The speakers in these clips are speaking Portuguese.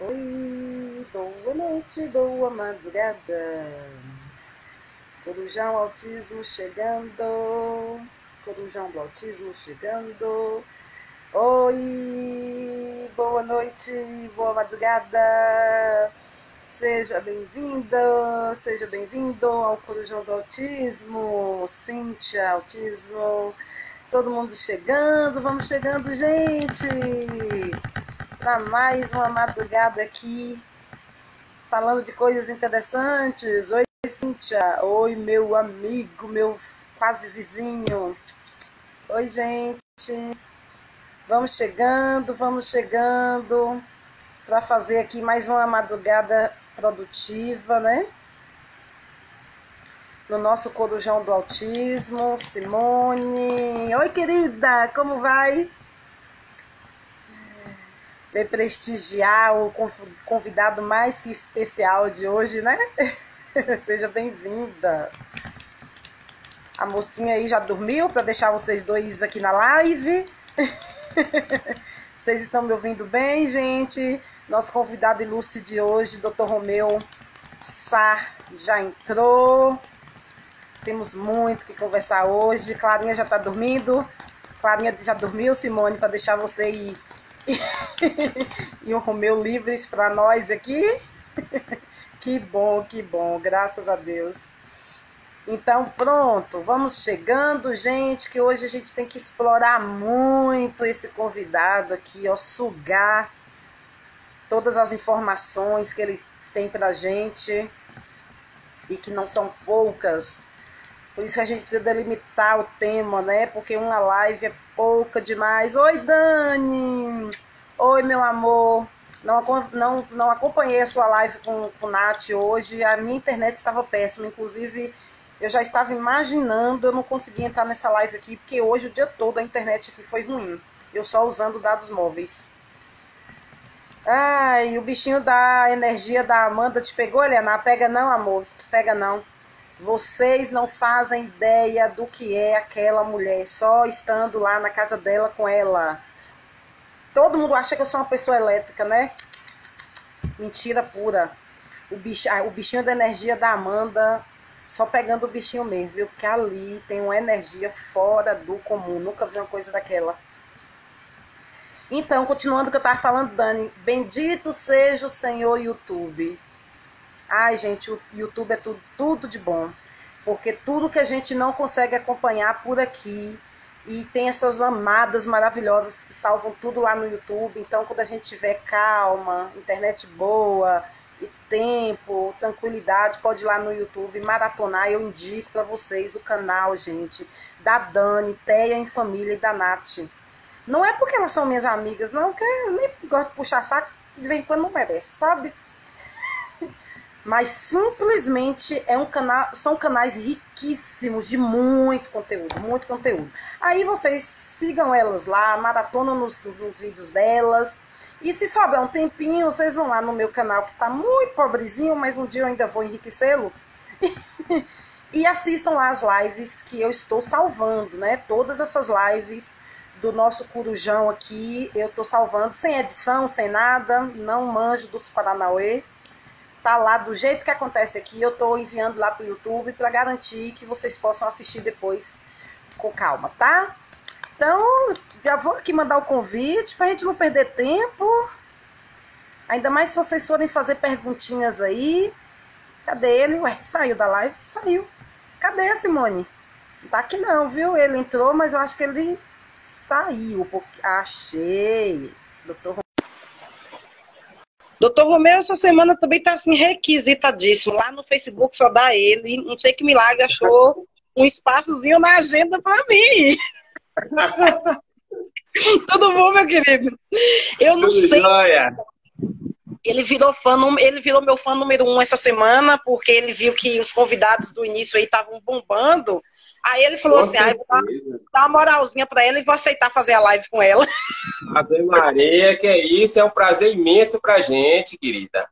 Oi, boa noite, boa madrugada. Corujão Autismo chegando. Corujão do Autismo chegando. Oi, boa noite, boa madrugada. Seja bem-vinda, seja bem-vindo ao Corujão do Autismo. Cíntia, Autismo. Todo mundo chegando, vamos chegando, gente. Para mais uma madrugada aqui, falando de coisas interessantes. Oi, Cíntia. Oi, meu amigo, meu quase vizinho. Oi, gente. Vamos chegando para fazer aqui mais uma madrugada produtiva, né? No nosso Corujão do Autismo. Simone. Oi, querida, como vai? Vem prestigiar o convidado mais que especial de hoje, né? Seja bem-vinda. A mocinha aí já dormiu para deixar vocês dois aqui na live. Vocês estão me ouvindo bem, gente? Nosso convidado ilustre de hoje, Dr. Romeu Sá, já entrou. Temos muito que conversar hoje. Clarinha já está dormindo. Clarinha já dormiu, Simone, para deixar você ir. E o Romeu livres para nós aqui. Que bom, graças a Deus. Então pronto, vamos chegando, gente, que hoje a gente tem que explorar muito esse convidado aqui, ó, sugar todas as informações que ele tem pra gente e que não são poucas. Por isso que a gente precisa delimitar o tema, né? Porque uma live é pouca demais. Oi, Dani! Oi, meu amor! Não acompanhei a sua live com o Nath hoje. A minha internet estava péssima. Inclusive, eu já estava imaginando, eu não consegui entrar nessa live aqui, porque hoje o dia todo a internet aqui foi ruim. Eu só usando dados móveis. Ai, o bichinho da energia da Amanda te pegou, Eliana? Pega não, amor. Pega não. Vocês não fazem ideia do que é aquela mulher, só estando lá na casa dela com ela. Todo mundo acha que eu sou uma pessoa elétrica, né? Mentira pura. O bichinho da energia da Amanda, só pegando o bichinho mesmo, viu? Porque ali tem uma energia fora do comum. Nunca vi uma coisa daquela. Então, continuando o que eu tava falando, Dani. Bendito seja o Senhor YouTube. Ai, gente, o YouTube é tudo de bom. Porque tudo que a gente não consegue acompanhar por aqui. E tem essas amadas maravilhosas que salvam tudo lá no YouTube. Então, quando a gente tiver calma, internet boa e tempo, tranquilidade, pode ir lá no YouTube maratonar. Eu indico para vocês o canal, gente, da Dani, Teia em Família e da Nath. Não é porque elas são minhas amigas, não, que eu nem gosto de puxar saco, de vez em quando não merece, sabe? Mas simplesmente é um canal, são canais riquíssimos de muito conteúdo, muito conteúdo. Aí vocês sigam elas lá, maratona nos vídeos delas. E se sobrar um tempinho, vocês vão lá no meu canal, que tá muito pobrezinho, mas um dia eu ainda vou enriquecê-lo. E assistam lá as lives que eu estou salvando, né? Todas essas lives do nosso Corujão aqui, eu tô salvando sem edição, sem nada, não manjo dos Paranauê. Tá lá do jeito que acontece aqui, eu tô enviando lá pro YouTube para garantir que vocês possam assistir depois com calma, tá? Então, já vou aqui mandar o convite pra gente não perder tempo. Ainda mais se vocês forem fazer perguntinhas aí. Cadê ele? Ué, saiu da live? Saiu. Cadê a Simone? Não tá aqui não, viu? Ele entrou, mas eu acho que ele saiu. Porque... Achei. Doutor Romeu, essa semana também tá assim, requisitadíssimo. Lá no Facebook só dá ele. Não sei que milagre achou um espaçozinho na agenda para mim. Tudo bom, meu querido? Eu não sei. Ele virou meu fã número 1 essa semana, porque ele viu que os convidados do início aí estavam bombando. Aí ele falou assim, vou dar uma moralzinha pra ela e vou aceitar fazer a live com ela. Ave Maria, que é isso, é um prazer imenso pra gente, querida.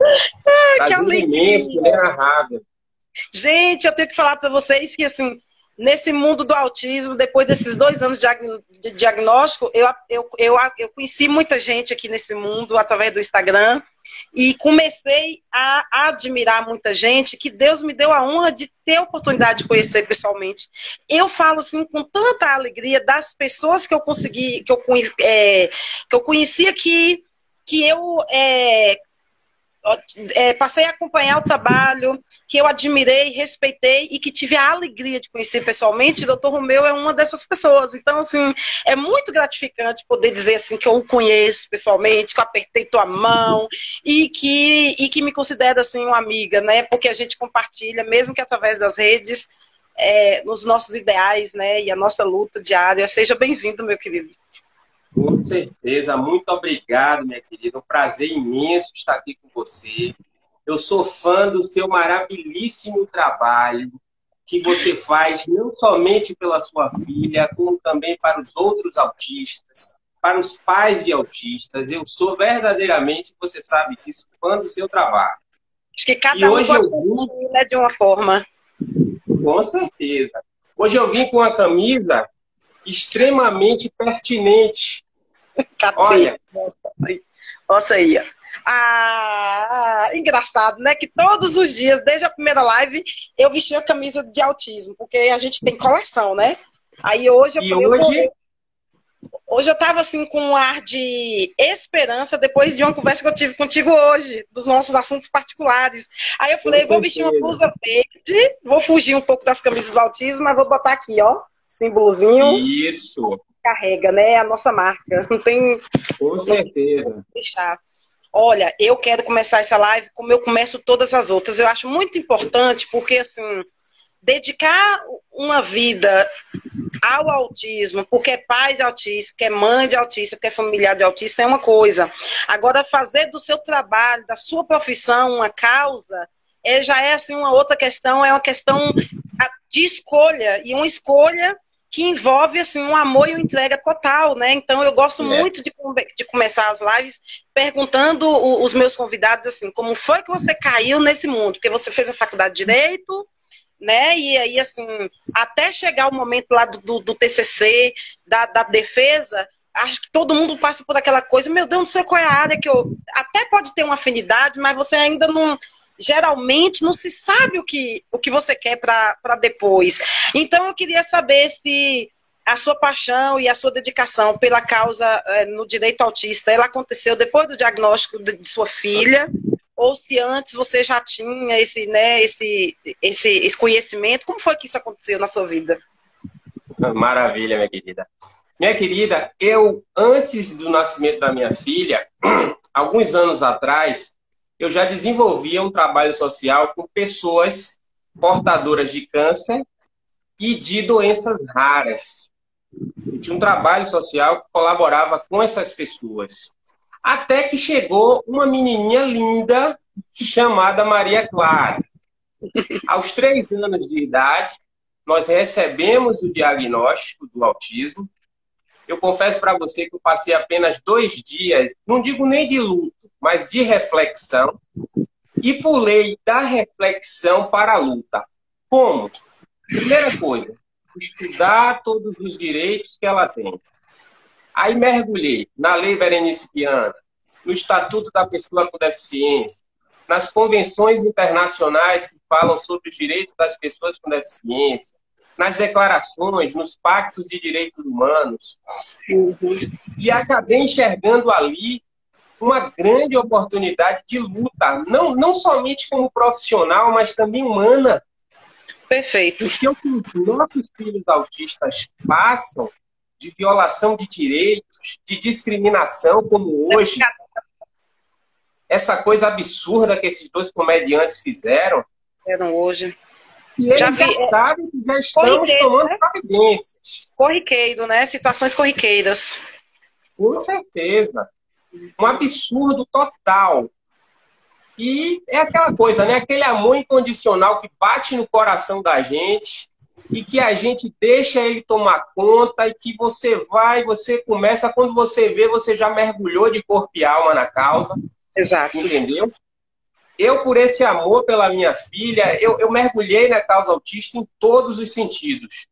Prazer imenso, inenarrável. Gente, eu tenho que falar pra vocês que, assim, nesse mundo do autismo, depois desses 2 anos de diagnóstico, eu conheci muita gente aqui nesse mundo, através do Instagram. e comecei a admirar muita gente que Deus me deu a honra de ter a oportunidade de conhecer pessoalmente. Eu falo assim com tanta alegria das pessoas que eu consegui, que eu conheci aqui, que eu passei a acompanhar o trabalho, que eu admirei, respeitei e que tive a alegria de conhecer pessoalmente. O Dr. Romeu é uma dessas pessoas. Então, assim, é muito gratificante poder dizer assim que eu o conheço pessoalmente, que eu apertei tua mão e que me considera assim uma amiga, né? Porque a gente compartilha, mesmo que através das redes, nos nossos ideais, né? E a nossa luta diária. Seja bem-vindo, meu querido. Com certeza, muito obrigado, minha querida. Um prazer imenso estar aqui com você. Eu sou fã do seu maravilhíssimo trabalho que você faz, não somente pela sua filha, como também para os outros autistas, para os pais de autistas. Eu sou verdadeiramente, você sabe disso, fã do seu trabalho. Acho que cada um gosta de uma forma. Com certeza. Hoje eu vim com uma camisa extremamente pertinente. Olha. Nossa aí. Engraçado, né? Que todos os dias, desde a primeira live, eu vesti a camisa de autismo, porque a gente tem coleção, né? Aí hoje hoje eu tava assim com um ar de esperança depois de uma conversa que eu tive contigo hoje, dos nossos assuntos particulares. Aí eu falei, vou vestir uma blusa verde, vou fugir um pouco das camisas do autismo, mas vou botar aqui, ó, símbolozinho. Isso. Carrega, né? A nossa marca. Não tem. Com certeza. Não deixar. Olha, eu quero começar essa live como eu começo todas as outras. Eu acho muito importante, porque, assim, dedicar uma vida ao autismo, porque é pai de autista, porque é mãe de autista, porque é familiar de autista, é uma coisa. Agora, fazer do seu trabalho, da sua profissão, uma causa, já é, assim, uma outra questão, é uma questão de escolha, e uma escolha que envolve assim, um amor e uma entrega total, né? Então eu gosto muito de começar as lives perguntando os meus convidados assim, como foi que você caiu nesse mundo? Porque você fez a faculdade de Direito, né? E aí, assim, até chegar o momento lá do TCC, da defesa, acho que todo mundo passa por aquela coisa, meu Deus, não sei qual é a área que eu... Até pode ter uma afinidade, mas você ainda não... Geralmente não se sabe o que você quer para depois. Então eu queria saber se a sua paixão e a sua dedicação pela causa no direito autista, ela aconteceu depois do diagnóstico de sua filha, ou se antes você já tinha esse conhecimento. Como foi que isso aconteceu na sua vida? Maravilha, minha querida. Minha querida, eu, antes do nascimento da minha filha, alguns anos atrás, eu já desenvolvia um trabalho social com pessoas portadoras de câncer e de doenças raras. Eu tinha um trabalho social que colaborava com essas pessoas. Até que chegou uma menininha linda chamada Maria Clara. Aos 3 anos de idade, nós recebemos o diagnóstico do autismo. Eu confesso para você que eu passei apenas 2 dias, não digo nem de luto, mas de reflexão, e pulei da reflexão para a luta. Como? Primeira coisa, estudar todos os direitos que ela tem. Aí mergulhei na Lei Berenice Viana, no Estatuto da Pessoa com Deficiência, nas convenções internacionais que falam sobre os direitos das pessoas com deficiência, nas declarações, nos pactos de direitos humanos. E acabei enxergando ali uma grande oportunidade de luta, não somente como profissional, mas também humana. Perfeito. Porque o que os nossos filhos autistas passam de violação de direitos, de discriminação, como hoje, essa coisa absurda que esses 2 comediantes fizeram. Hoje. E eles já sabem que já estamos tomando providências. Corriqueiro, né? Situações corriqueiras. Com certeza. Um absurdo total. E é aquela coisa, né? Aquele amor incondicional que bate no coração da gente e que a gente deixa ele tomar conta e que você começa, quando você vê, você já mergulhou de corpo e alma na causa. Exato. Entendeu? Eu, por esse amor pela minha filha, eu mergulhei na causa autista em todos os sentidos.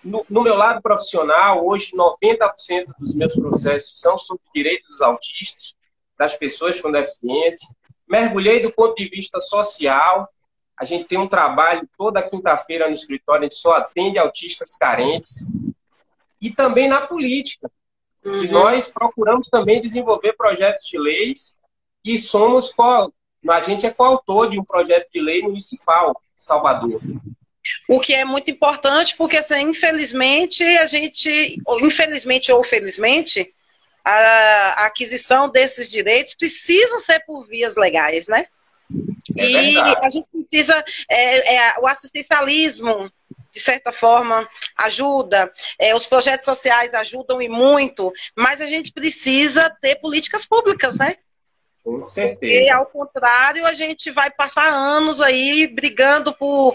No meu lado profissional, hoje 90% dos meus processos são sobre direitos dos autistas. das pessoas com deficiência, mergulhei do ponto de vista social. A gente tem um trabalho toda quinta-feira no escritório, a gente só atende autistas carentes. E também na política, que nós procuramos também desenvolver projetos de leis e a gente é coautor de um projeto de lei municipal de Salvador. O que é muito importante, porque assim, infelizmente ou felizmente, a aquisição desses direitos precisa ser por vias legais, né? E a gente precisa, o assistencialismo, de certa forma, ajuda, os projetos sociais ajudam e muito, mas a gente precisa ter políticas públicas, né? Com certeza. Porque, ao contrário, a gente vai passar anos aí brigando por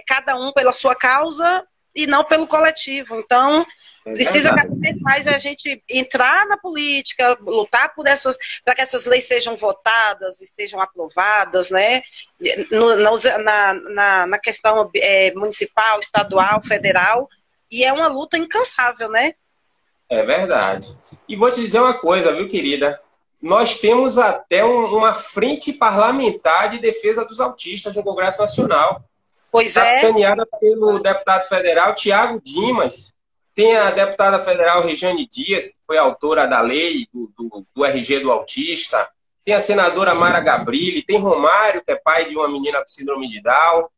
cada um pela sua causa e não pelo coletivo. Então, precisa cada vez mais a gente entrar na política, lutar para que essas leis sejam votadas e sejam aprovadas, né? Na questão municipal, estadual, federal. E é uma luta incansável, né? É verdade. E vou te dizer uma coisa, viu, querida? Nós temos até uma frente parlamentar de defesa dos autistas no Congresso Nacional. Pois é. Capitaneada pelo deputado federal Tiago Dimas. Tem a deputada federal Rejane Dias, que foi autora da lei do RG do autista. Tem a senadora Mara Gabrilli. Tem Romário, que é pai de uma menina com síndrome de Down.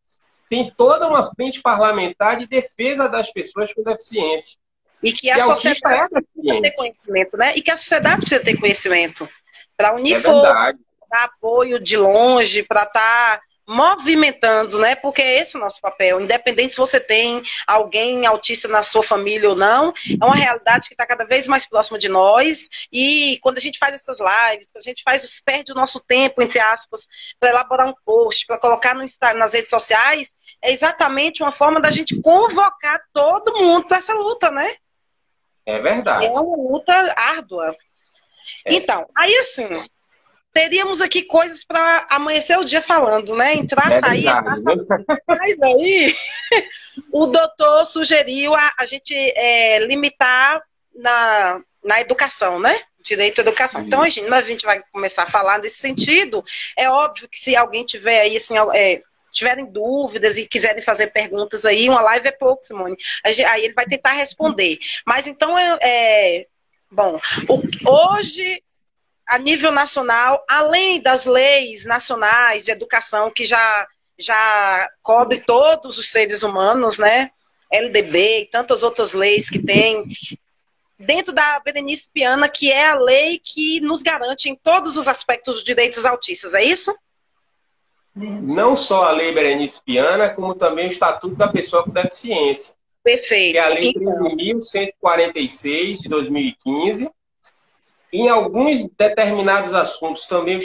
Tem toda uma frente parlamentar de defesa das pessoas com deficiência. E que a sociedade precisa ter conhecimento, né? E que a sociedade precisa ter conhecimento para unir forças, dar apoio de longe, para estar movimentando, né? Porque esse é o nosso papel. Independente se você tem alguém autista na sua família ou não, é uma realidade que está cada vez mais próxima de nós. E quando a gente faz essas lives, a gente perde o nosso tempo, entre aspas, para elaborar um post, para colocar nas redes sociais, é exatamente uma forma da gente convocar todo mundo para essa luta, né? É verdade. É uma luta árdua. Então, aí assim, teríamos aqui coisas para amanhecer o dia falando, né? Entrar, sair, entrar, sair. Mas aí, o doutor sugeriu a gente limitar na educação, né? Direito à educação. Então, a gente vai começar a falar nesse sentido. É óbvio que se alguém tiver aí, assim, tiverem dúvidas e quiserem fazer perguntas aí, uma live é pouco, Simone. Aí ele vai tentar responder. Mas então, bom, hoje, a nível nacional, além das leis nacionais de educação, que já cobre todos os seres humanos, né? LDB e tantas outras leis que tem, dentro da Berenice Piana, que é a lei que nos garante em todos os aspectos os direitos autistas, é isso? Não só a Lei Berenice Piana, como também o Estatuto da Pessoa com Deficiência. Perfeito. Que é a Lei 13.146 de 2015. Em alguns determinados assuntos, também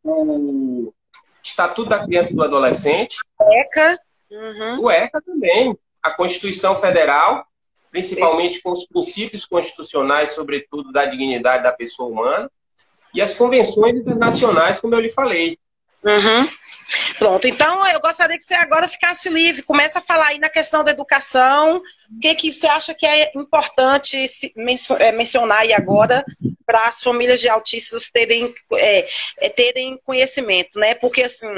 o Estatuto da Criança e do Adolescente. ECA. O ECA também. A Constituição Federal, principalmente com os princípios constitucionais, sobretudo da dignidade da pessoa humana. E as convenções internacionais, como eu lhe falei. Pronto, então eu gostaria que você agora ficasse livre, comece a falar aí na questão da educação, o que você acha que é importante mencionar aí agora para as famílias de autistas terem conhecimento, né? Porque assim,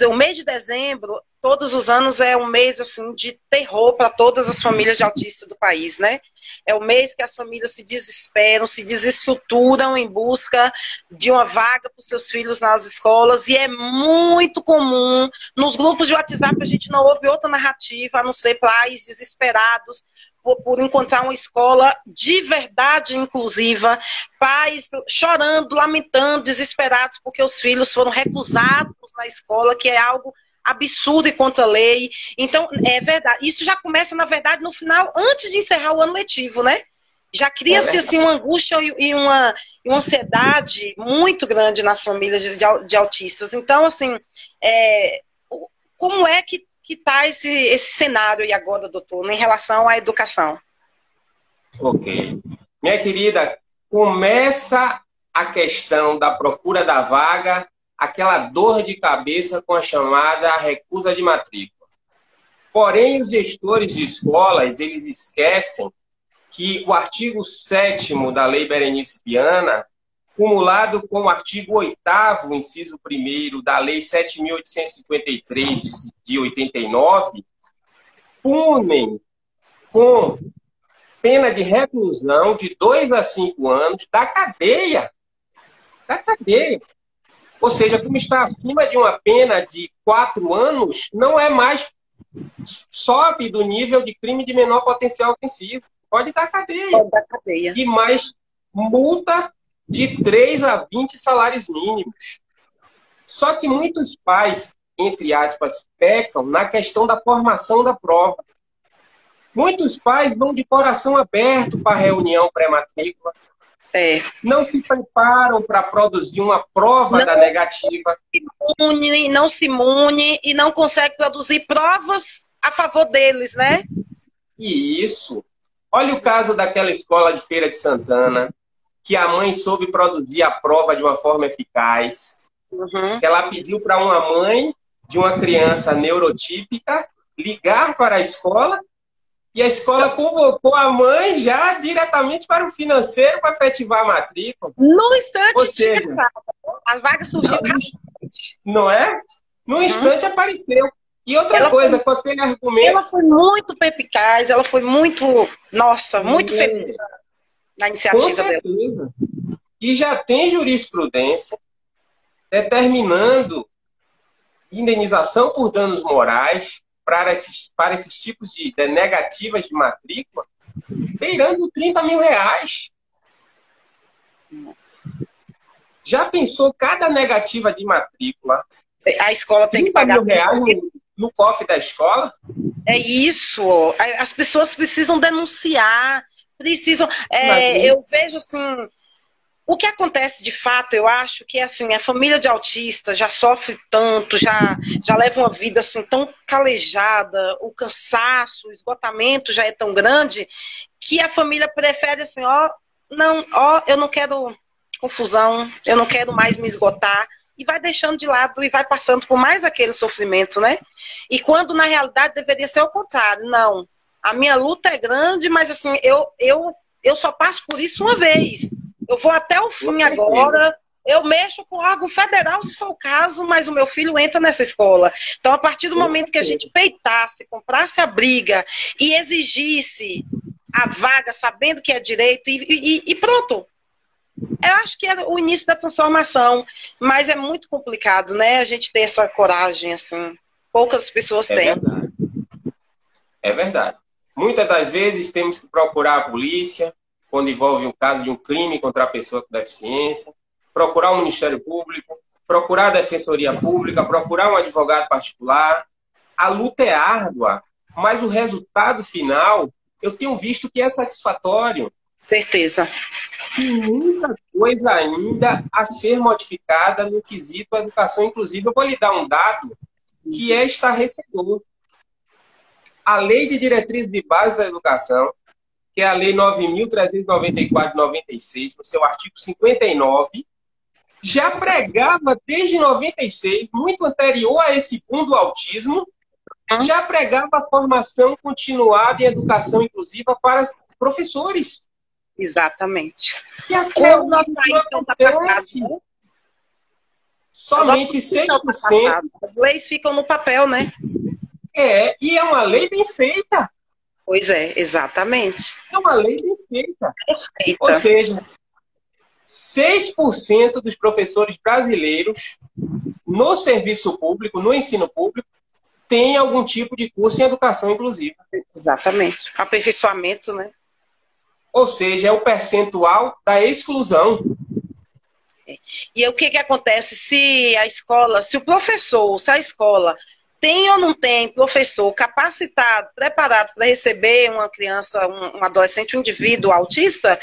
o mês de dezembro, todos os anos é um mês assim de terror para todas as famílias de autistas do país, né? É o mês que as famílias se desesperam, se desestruturam em busca de uma vaga para os seus filhos nas escolas, e é muito comum nos grupos de WhatsApp a gente não ouve outra narrativa a não ser pais desesperados por encontrar uma escola de verdade inclusiva, pais chorando, lamentando, desesperados porque os filhos foram recusados na escola, que é algo absurdo e contra a lei. Então, é verdade. Isso já começa, na verdade, no final, antes de encerrar o ano letivo, né? Já cria-se assim, uma angústia e uma ansiedade muito grande nas famílias de autistas. Então, assim, como é que está esse cenário aí agora, doutor, em relação à educação? Ok. Minha querida, começa a questão da procura da vaga, aquela dor de cabeça com a chamada recusa de matrícula. Porém, os gestores de escolas, eles esquecem que o artigo 7º da Lei Berenice Viana, cumulado com o artigo 8º, inciso 1º da Lei 7.853 de 89, punem com pena de reclusão de 2 a 5 anos da cadeia. Da cadeia. Ou seja, como está acima de uma pena de 4 anos, não é mais, sobe do nível de crime de menor potencial ofensivo. Pode dar cadeia. Pode dar cadeia. E mais multa de 3 a 20 salários mínimos. Só que muitos pais, entre aspas, pecam na questão da formação da prova. Muitos pais vão de coração aberto para a reunião pré-matrícula. Não se preparam para produzir uma prova da negativa. Não se imune e não consegue produzir provas a favor deles, né? E isso. Olha o caso daquela escola de Feira de Santana, que a mãe soube produzir a prova de uma forma eficaz. Ela pediu para uma mãe de uma criança neurotípica ligar para a escola e a escola convocou a mãe já diretamente para o financeiro para efetivar a matrícula. No instante, ou seja, as vagas surgiram. Não é? No instante apareceu. E outra coisa, com aquele argumento... Ela foi muito perspicaz, ela foi muito, nossa, muito feliz na iniciativa com certeza dela. E já tem jurisprudência determinando indenização por danos morais para esses tipos de negativas de matrícula, beirando 30 mil reais. Nossa. Já pensou cada negativa de matrícula? A escola tem que pagar 30 mil reais no cofre da escola? É isso. As pessoas precisam denunciar, precisam... eu vejo assim... O que acontece de fato, eu acho que assim, a família de autistas já sofre tanto, já leva uma vida assim tão calejada, o cansaço, o esgotamento já é tão grande, que a família prefere assim, eu não quero confusão, eu não quero mais me esgotar, e vai deixando de lado e vai passando por mais aquele sofrimento, né? E quando na realidade deveria ser o contrário. Não, a minha luta é grande, mas assim, eu só passo por isso uma vez. Eu vou até o fim agora, eu mexo com órgão federal, se for o caso, mas o meu filho entra nessa escola. Então, a partir do momento que a gente peitasse, comprasse a briga e exigisse a vaga, sabendo que é direito, e pronto. Eu acho que é o início da transformação, mas é muito complicado, né? A gente ter essa coragem, assim. Poucas pessoas têm. Verdade. É verdade. Muitas das vezes temos que procurar a polícia, quando envolve um caso de um crime contra a pessoa com deficiência, procurar o Ministério Público, procurar a Defensoria Pública, procurar um advogado particular. A luta é árdua, mas o resultado final, eu tenho visto que é satisfatório. Certeza. Tem muita coisa ainda a ser modificada no quesito educação inclusiva. Eu vou lhe dar um dado que é estarrecedor. A Lei de Diretrizes e Bases da Educação, que é a Lei 9.394 de 96, no seu artigo 59, já pregava desde 96, muito anterior a esse boom do autismo, já pregava a formação continuada em educação inclusiva para professores. Exatamente. E até o nosso país não está passado. Somente 6%. As leis ficam no papel, né? E é uma lei bem feita. Pois é, exatamente. É uma lei bem feita. Perfeita. Ou seja, 6% dos professores brasileiros no serviço público, no ensino público, tem algum tipo de curso em educação inclusiva. Exatamente. Aperfeiçoamento, né? Ou seja, é o percentual da exclusão. E o que acontece se a escola, se a escola tem ou não tem professor capacitado, preparado para receber uma criança, um adolescente, um indivíduo autista,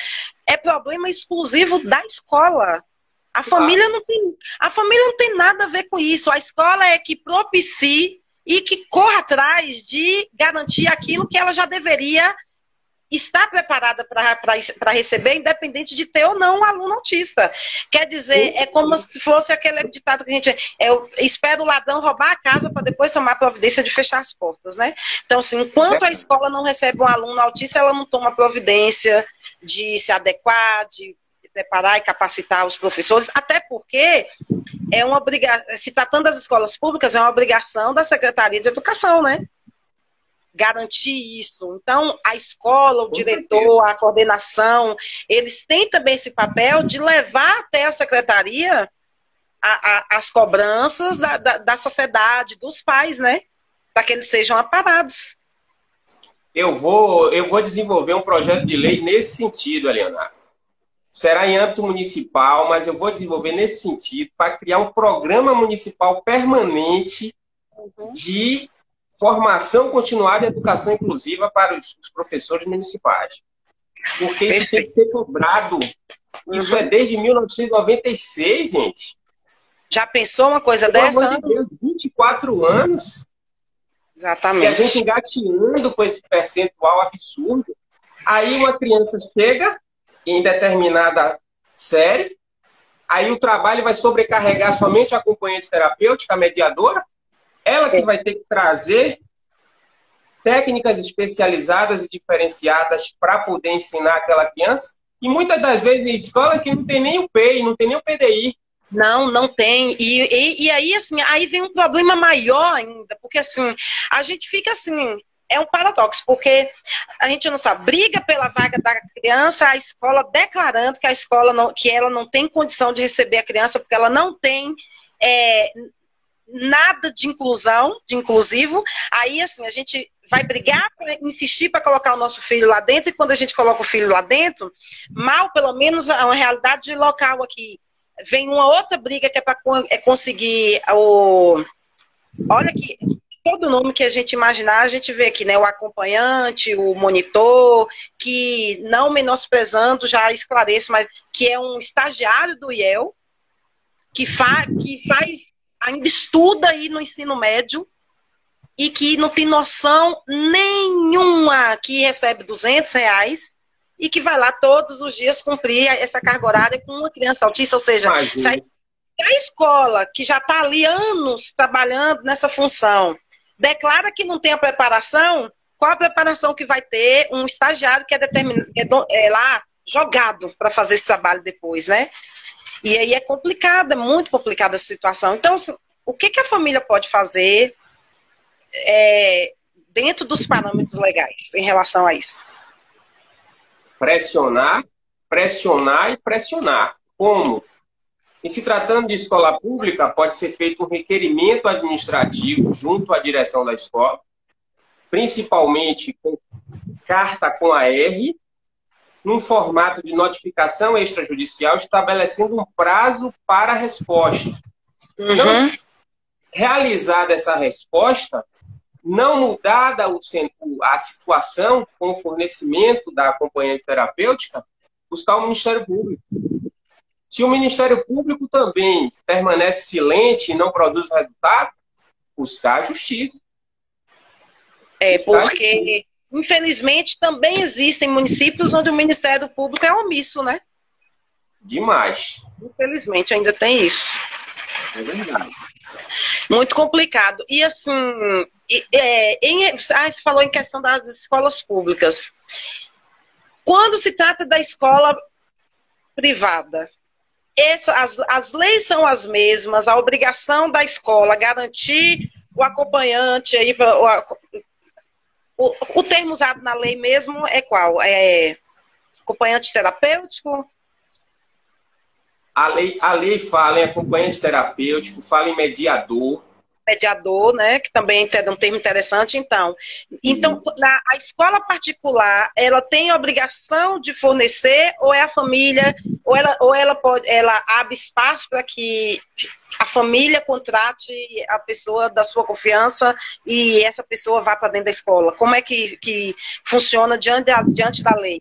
é problema exclusivo da escola. A família não tem nada a ver com isso. A escola é que propicie e que corra atrás de garantir aquilo que ela já deveria está preparada para receber, independente de ter ou não um aluno autista. Quer dizer, é como se fosse aquele ditado que a gente... Eu espero o ladrão roubar a casa para depois tomar providência de fechar as portas, né? Então, assim, enquanto a escola não recebe um aluno autista, ela não toma providência de se adequar, de preparar e capacitar os professores, até porque é uma obrigação, se tratando das escolas públicas, é uma obrigação da Secretaria de Educação, né? Garantir isso. Então, a escola, o diretor, a coordenação, eles têm também esse papel de levar até a secretaria as cobranças da sociedade, dos pais, né? Para que eles sejam aparados. Eu vou desenvolver um projeto de lei nesse sentido, Eliana. Será em âmbito municipal, mas eu vou desenvolver nesse sentido para criar um programa municipal permanente de formação continuada e educação inclusiva para os professores municipais. Porque isso tem que ser cobrado. Isso é desde 1996, gente. Já pensou uma coisa Pelo dessa? amor de Deus, 24 anos. Exatamente. E a gente engateando com esse percentual absurdo. Aí uma criança chega em determinada série, aí o trabalho vai sobrecarregar somente a acompanhante terapêutica, a mediadora, ela que vai ter que trazer técnicas especializadas e diferenciadas para poder ensinar aquela criança. E muitas das vezes em escola que não tem nem o PEI, não tem nem o PDI. Não tem. E aí, assim, aí vem um problema maior ainda, porque assim, a gente fica assim, é um paradoxo, porque a gente não sabe, briga pela vaga da criança, a escola declarando que a escola não, que ela não tem condição de receber a criança, porque ela não tem nada de inclusão, de inclusivo. Aí, assim, a gente vai brigar para insistir para colocar o nosso filho lá dentro, e quando a gente coloca o filho lá dentro, mal, pelo menos, é uma realidade local aqui. Vem uma outra briga que é para conseguir o... Olha que todo nome que a gente imaginar, a gente vê aqui, né? O acompanhante, o monitor, que não menosprezando, já esclareço, mas que é um estagiário do IEL, que faz, ainda estuda aí no ensino médio e que não tem noção nenhuma, que recebe R$ 200 e que vai lá todos os dias cumprir essa carga horária com uma criança autista. Ou seja, se a escola, que já está ali anos trabalhando nessa função, declara que não tem a preparação, qual a preparação que vai ter um estagiário que é lá jogado para fazer esse trabalho depois, né? E aí é complicado, é muito complicada essa situação. Então, assim, o que a família pode fazer dentro dos parâmetros legais em relação a isso? Pressionar, pressionar e pressionar. Como? E se tratando de escola pública, pode ser feito um requerimento administrativo junto à direção da escola, principalmente com carta com a R, num formato de notificação extrajudicial, estabelecendo um prazo para a resposta. Então, realizada essa resposta, não mudada a situação com o fornecimento da acompanhante terapêutica, buscar o Ministério Público. Se o Ministério Público também permanece silente e não produz resultado, buscar a justiça. Porque, infelizmente, também existem municípios onde o Ministério Público é omisso, né? Demais. Infelizmente, ainda tem isso. É verdade. Muito complicado. E assim, você falou em questão das escolas públicas. Quando se trata da escola privada, as leis são as mesmas, a obrigação da escola garantir o acompanhante, aí, o termo usado na lei mesmo é qual? É acompanhante terapêutico? A lei fala em acompanhante terapêutico, fala em mediador. Mediador, né? Que também é um termo interessante. Então, a escola particular, ela tem a obrigação de fornecer, ou é a família, ou ela abre espaço para que a família contrate a pessoa da sua confiança e essa pessoa vá para dentro da escola? Como é que funciona diante da lei?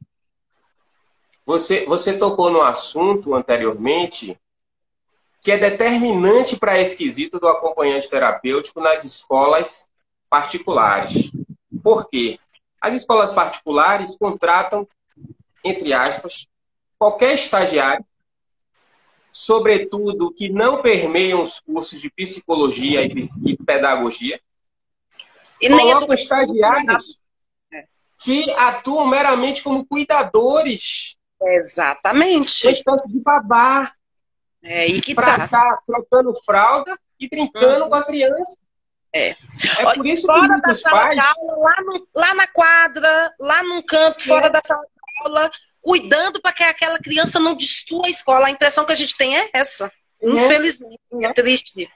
Você tocou no assunto anteriormente que é determinante para esse quesito do acompanhante terapêutico nas escolas particulares. Por quê? As escolas particulares contratam, entre aspas, qualquer estagiário, sobretudo que não permeiam os cursos de psicologia e pedagogia, E nem colocam educação. estagiários que atuam meramente como cuidadores. Exatamente. Uma espécie de babá. E que para tá. estar trocando fralda e brincando com a criança. É Por isso que fora da muitos sala pais... de aula, lá na quadra, lá num canto, fora da sala de aula, cuidando para que aquela criança não destrua a escola. A impressão que a gente tem é essa. Infelizmente, é triste.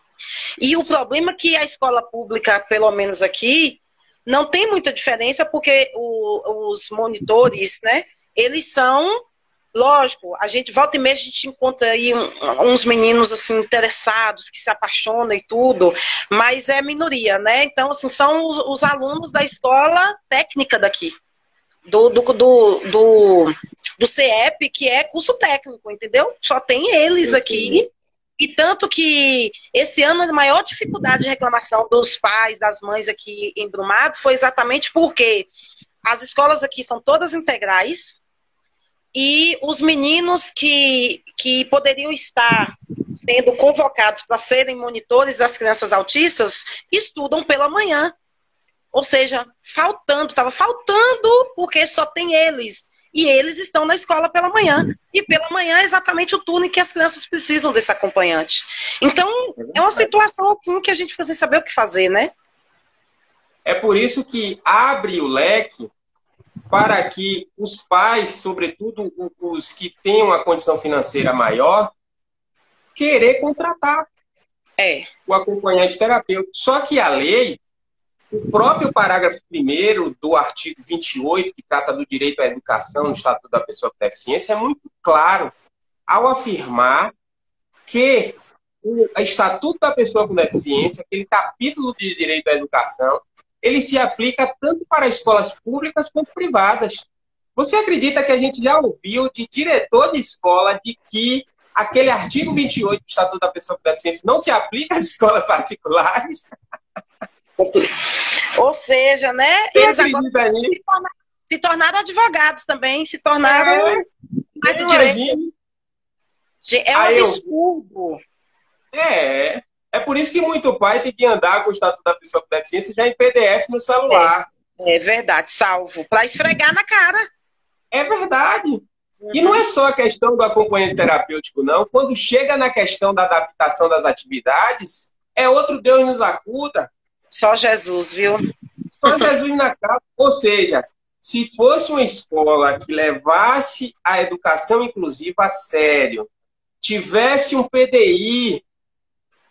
E o problema é que a escola pública, pelo menos aqui, não tem muita diferença, porque os monitores, né, eles são... Lógico, a gente volta e meia, a gente encontra aí uns meninos assim interessados, que se apaixonam e tudo, mas é minoria, né? Então, assim, são os alunos da escola técnica daqui, do CEP, que é curso técnico, entendeu? Só tem eles aqui. E tanto que esse ano a maior dificuldade de reclamação dos pais, das mães aqui em Brumado foi exatamente porque as escolas aqui são todas integrais, e os meninos que poderiam estar sendo convocados para serem monitores das crianças autistas estudam pela manhã. Ou seja, estava faltando porque só tem eles. E eles estão na escola pela manhã. E pela manhã é exatamente o turno em que as crianças precisam desse acompanhante. Então, é uma situação assim, que a gente fica sem saber o que fazer, né? É por isso que abre o leque para que os pais, sobretudo os que têm uma condição financeira maior, querer contratar o acompanhante terapêutico. Só que a lei, o próprio parágrafo 1º do artigo 28, que trata do direito à educação no Estatuto da Pessoa com Deficiência, é muito claro ao afirmar que o Estatuto da Pessoa com Deficiência, aquele capítulo de direito à educação, ele se aplica tanto para escolas públicas quanto privadas. Você acredita que a gente já ouviu de diretor de escola de que aquele artigo 28 do Estatuto da Pessoa com Deficiência não se aplica às escolas particulares? Ou seja, né? Eles agora se tornaram advogados também, se tornaram mais do direito. É um absurdo. É por isso que muito pai tem que andar com o Estatuto da Pessoa com Deficiência já em PDF no celular. É verdade, salvo. Para esfregar na cara. É verdade. E não é só a questão do acompanhamento terapêutico, não. Quando chega na questão da adaptação das atividades, é outro Deus nos acuda. Só Jesus, viu? Só Jesus na casa. Ou seja, se fosse uma escola que levasse a educação inclusiva a sério, tivesse um PDI,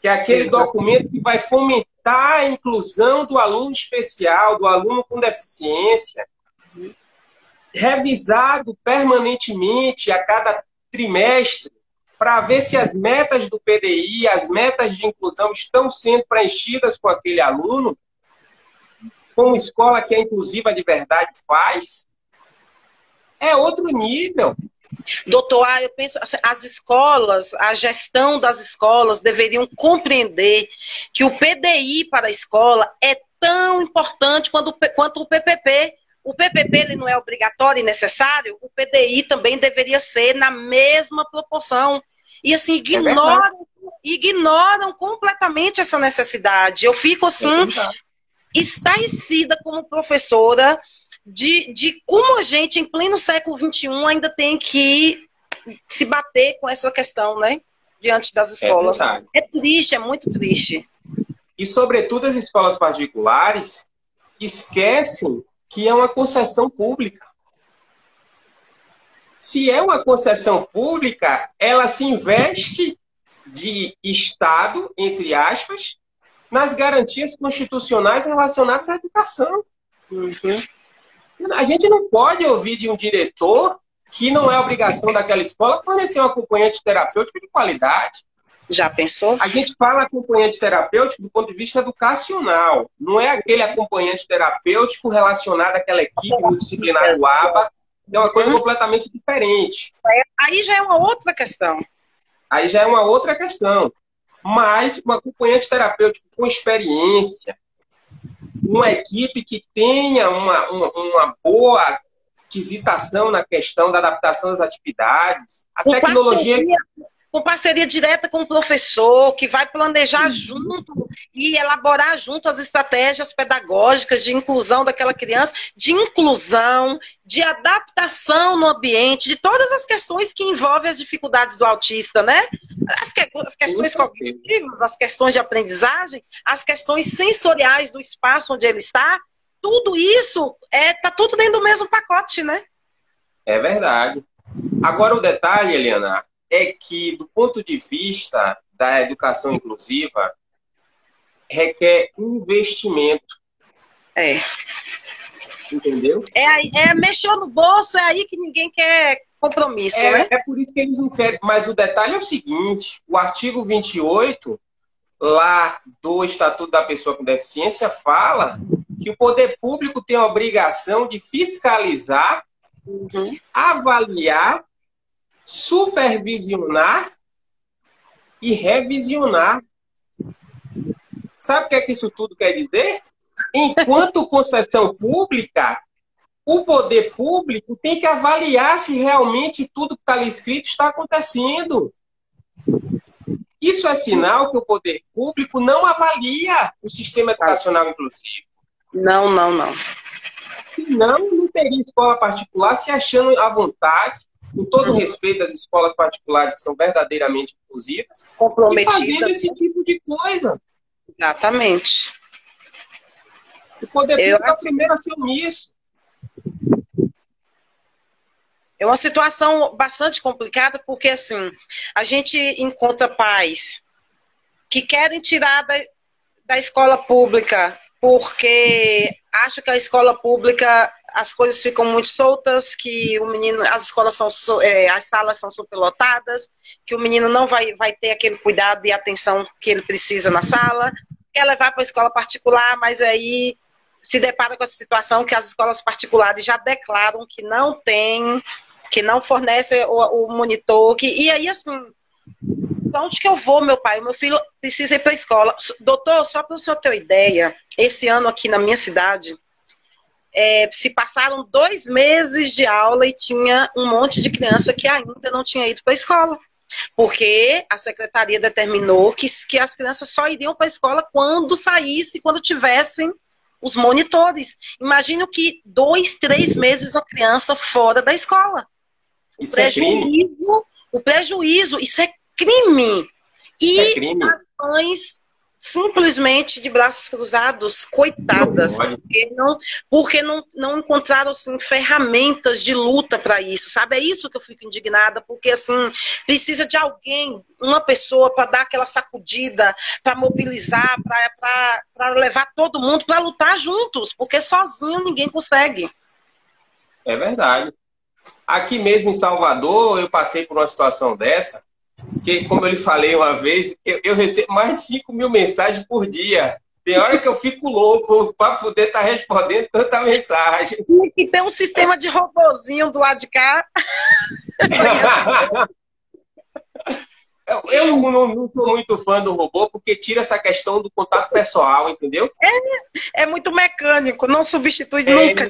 que é aquele documento que vai fomentar a inclusão do aluno especial, do aluno com deficiência, revisado permanentemente a cada trimestre, para ver se as metas do PDI, as metas de inclusão estão sendo preenchidas com aquele aluno, como escola que é inclusiva de verdade faz, é outro nível. Doutor, eu penso, assim, as escolas, a gestão das escolas deveriam compreender que o PDI para a escola é tão importante quanto o PPP. O PPP ele não é obrigatório e necessário, o PDI também deveria ser na mesma proporção. E assim, ignoram completamente essa necessidade. Eu fico assim, estarrecida como professora de como a gente, em pleno século XXI, ainda tem que se bater com essa questão, né? Diante das escolas. É triste, é muito triste. E, sobretudo, as escolas particulares esquecem que é uma concessão pública. Se é uma concessão pública, ela se investe de Estado, entre aspas, nas garantias constitucionais relacionadas à educação. A gente não pode ouvir de um diretor que não é obrigação daquela escola fornecer um acompanhante terapêutico de qualidade. Já pensou? A gente fala acompanhante terapêutico do ponto de vista educacional. Não é aquele acompanhante terapêutico relacionado àquela equipe multidisciplinar do ABA. É uma coisa completamente diferente. Aí já é uma outra questão. Mas um acompanhante terapêutico com experiência, uma equipe que tenha uma boa aquisitação na questão da adaptação das atividades. A tecnologia... Com parceria direta com o professor, que vai planejar junto e elaborar junto as estratégias pedagógicas de inclusão daquela criança, de inclusão, de adaptação no ambiente, de todas as questões que envolvem as dificuldades do autista, né? As questões cognitivas, as questões de aprendizagem, as questões sensoriais do espaço onde ele está, tudo isso tá tudo dentro do mesmo pacote, né? É verdade. Agora o detalhe, Eliana, é que, do ponto de vista da educação inclusiva, requer investimento. Entendeu? Mexer no bolso, é aí que ninguém quer compromisso, né? É por isso que eles não querem. Mas o detalhe é o seguinte, o artigo 28, lá do Estatuto da Pessoa com Deficiência, fala que o poder público tem a obrigação de fiscalizar, avaliar, supervisionar e revisionar. Sabe o que é que isso tudo quer dizer? Enquanto concessão pública, o poder público tem que avaliar se realmente tudo que está ali escrito está acontecendo. Isso é sinal que o poder público não avalia o sistema educacional inclusivo. Não. Senão, não teria escola particular se achando à vontade, com todo respeito às escolas particulares que são verdadeiramente inclusivas, e fazendo esse tipo de coisa. Exatamente. O poder público é o primeiro a ser omisso. É uma situação bastante complicada, porque assim, a gente encontra pais que querem tirar da escola pública porque acham que a escola pública as coisas ficam muito soltas, que o menino, as salas são superlotadas, que o menino não vai ter aquele cuidado e atenção que ele precisa na sala, quer levar para a escola particular, mas aí se depara com essa situação que as escolas particulares já declaram que não tem, que não fornece o monitor, e aí assim, pra onde que eu vou, meu pai? O meu filho precisa ir para a escola. Doutor, só para o senhor ter uma ideia, esse ano aqui na minha cidade, se passaram 2 meses de aula e tinha um monte de criança que ainda não tinha ido para a escola. Porque a secretaria determinou que as crianças só iriam para a escola quando saísse, quando tivessem os monitores. Imagino que 2, 3 meses a criança fora da escola. Isso é crime? O prejuízo, isso é crime. E é crime. As mães simplesmente de braços cruzados, coitadas, porque não encontraram assim, ferramentas de luta para isso, sabe? É isso que eu fico indignada, porque assim, precisa de alguém, uma pessoa para dar aquela sacudida, para mobilizar, para levar todo mundo para lutar juntos, porque sozinho ninguém consegue. É verdade. Aqui mesmo em Salvador, eu passei por uma situação dessa, que, como eu lhe falei uma vez, eu recebo mais de 5 mil mensagens por dia. Tem hora que eu fico louco para poder estar respondendo tanta mensagem. E tem um sistema de robozinho do lado de cá. Eu não sou muito fã do robô, porque tira essa questão do contato pessoal, entendeu? É muito mecânico, não substitui nunca.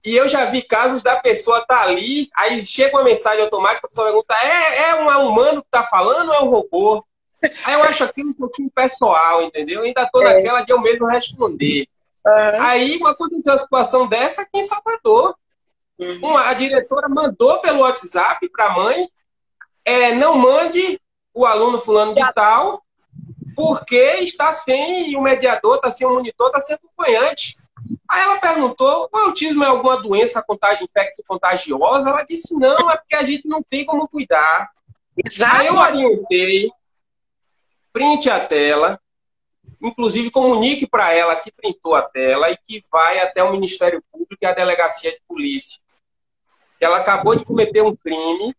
E eu já vi casos da pessoa estar ali, aí chega uma mensagem automática, a pessoa pergunta, é um humano que está falando ou é um robô? Aí eu acho aquilo um pouquinho pessoal, entendeu? Eu ainda estou naquela de eu mesmo responder. Aí aconteceu uma situação dessa aqui em Salvador. A diretora mandou pelo WhatsApp para a mãe, não mande o aluno fulano de tal, porque está sem o mediador, está sem o monitor, está sem acompanhante. Aí ela perguntou, o autismo é alguma doença infecto-contagiosa? Ela disse, não, é porque a gente não tem como cuidar. Exato. Aí eu orientei, printe a tela, inclusive comunique para ela que printou a tela e que vai até o Ministério Público e a Delegacia de Polícia. Que ela acabou de cometer um crime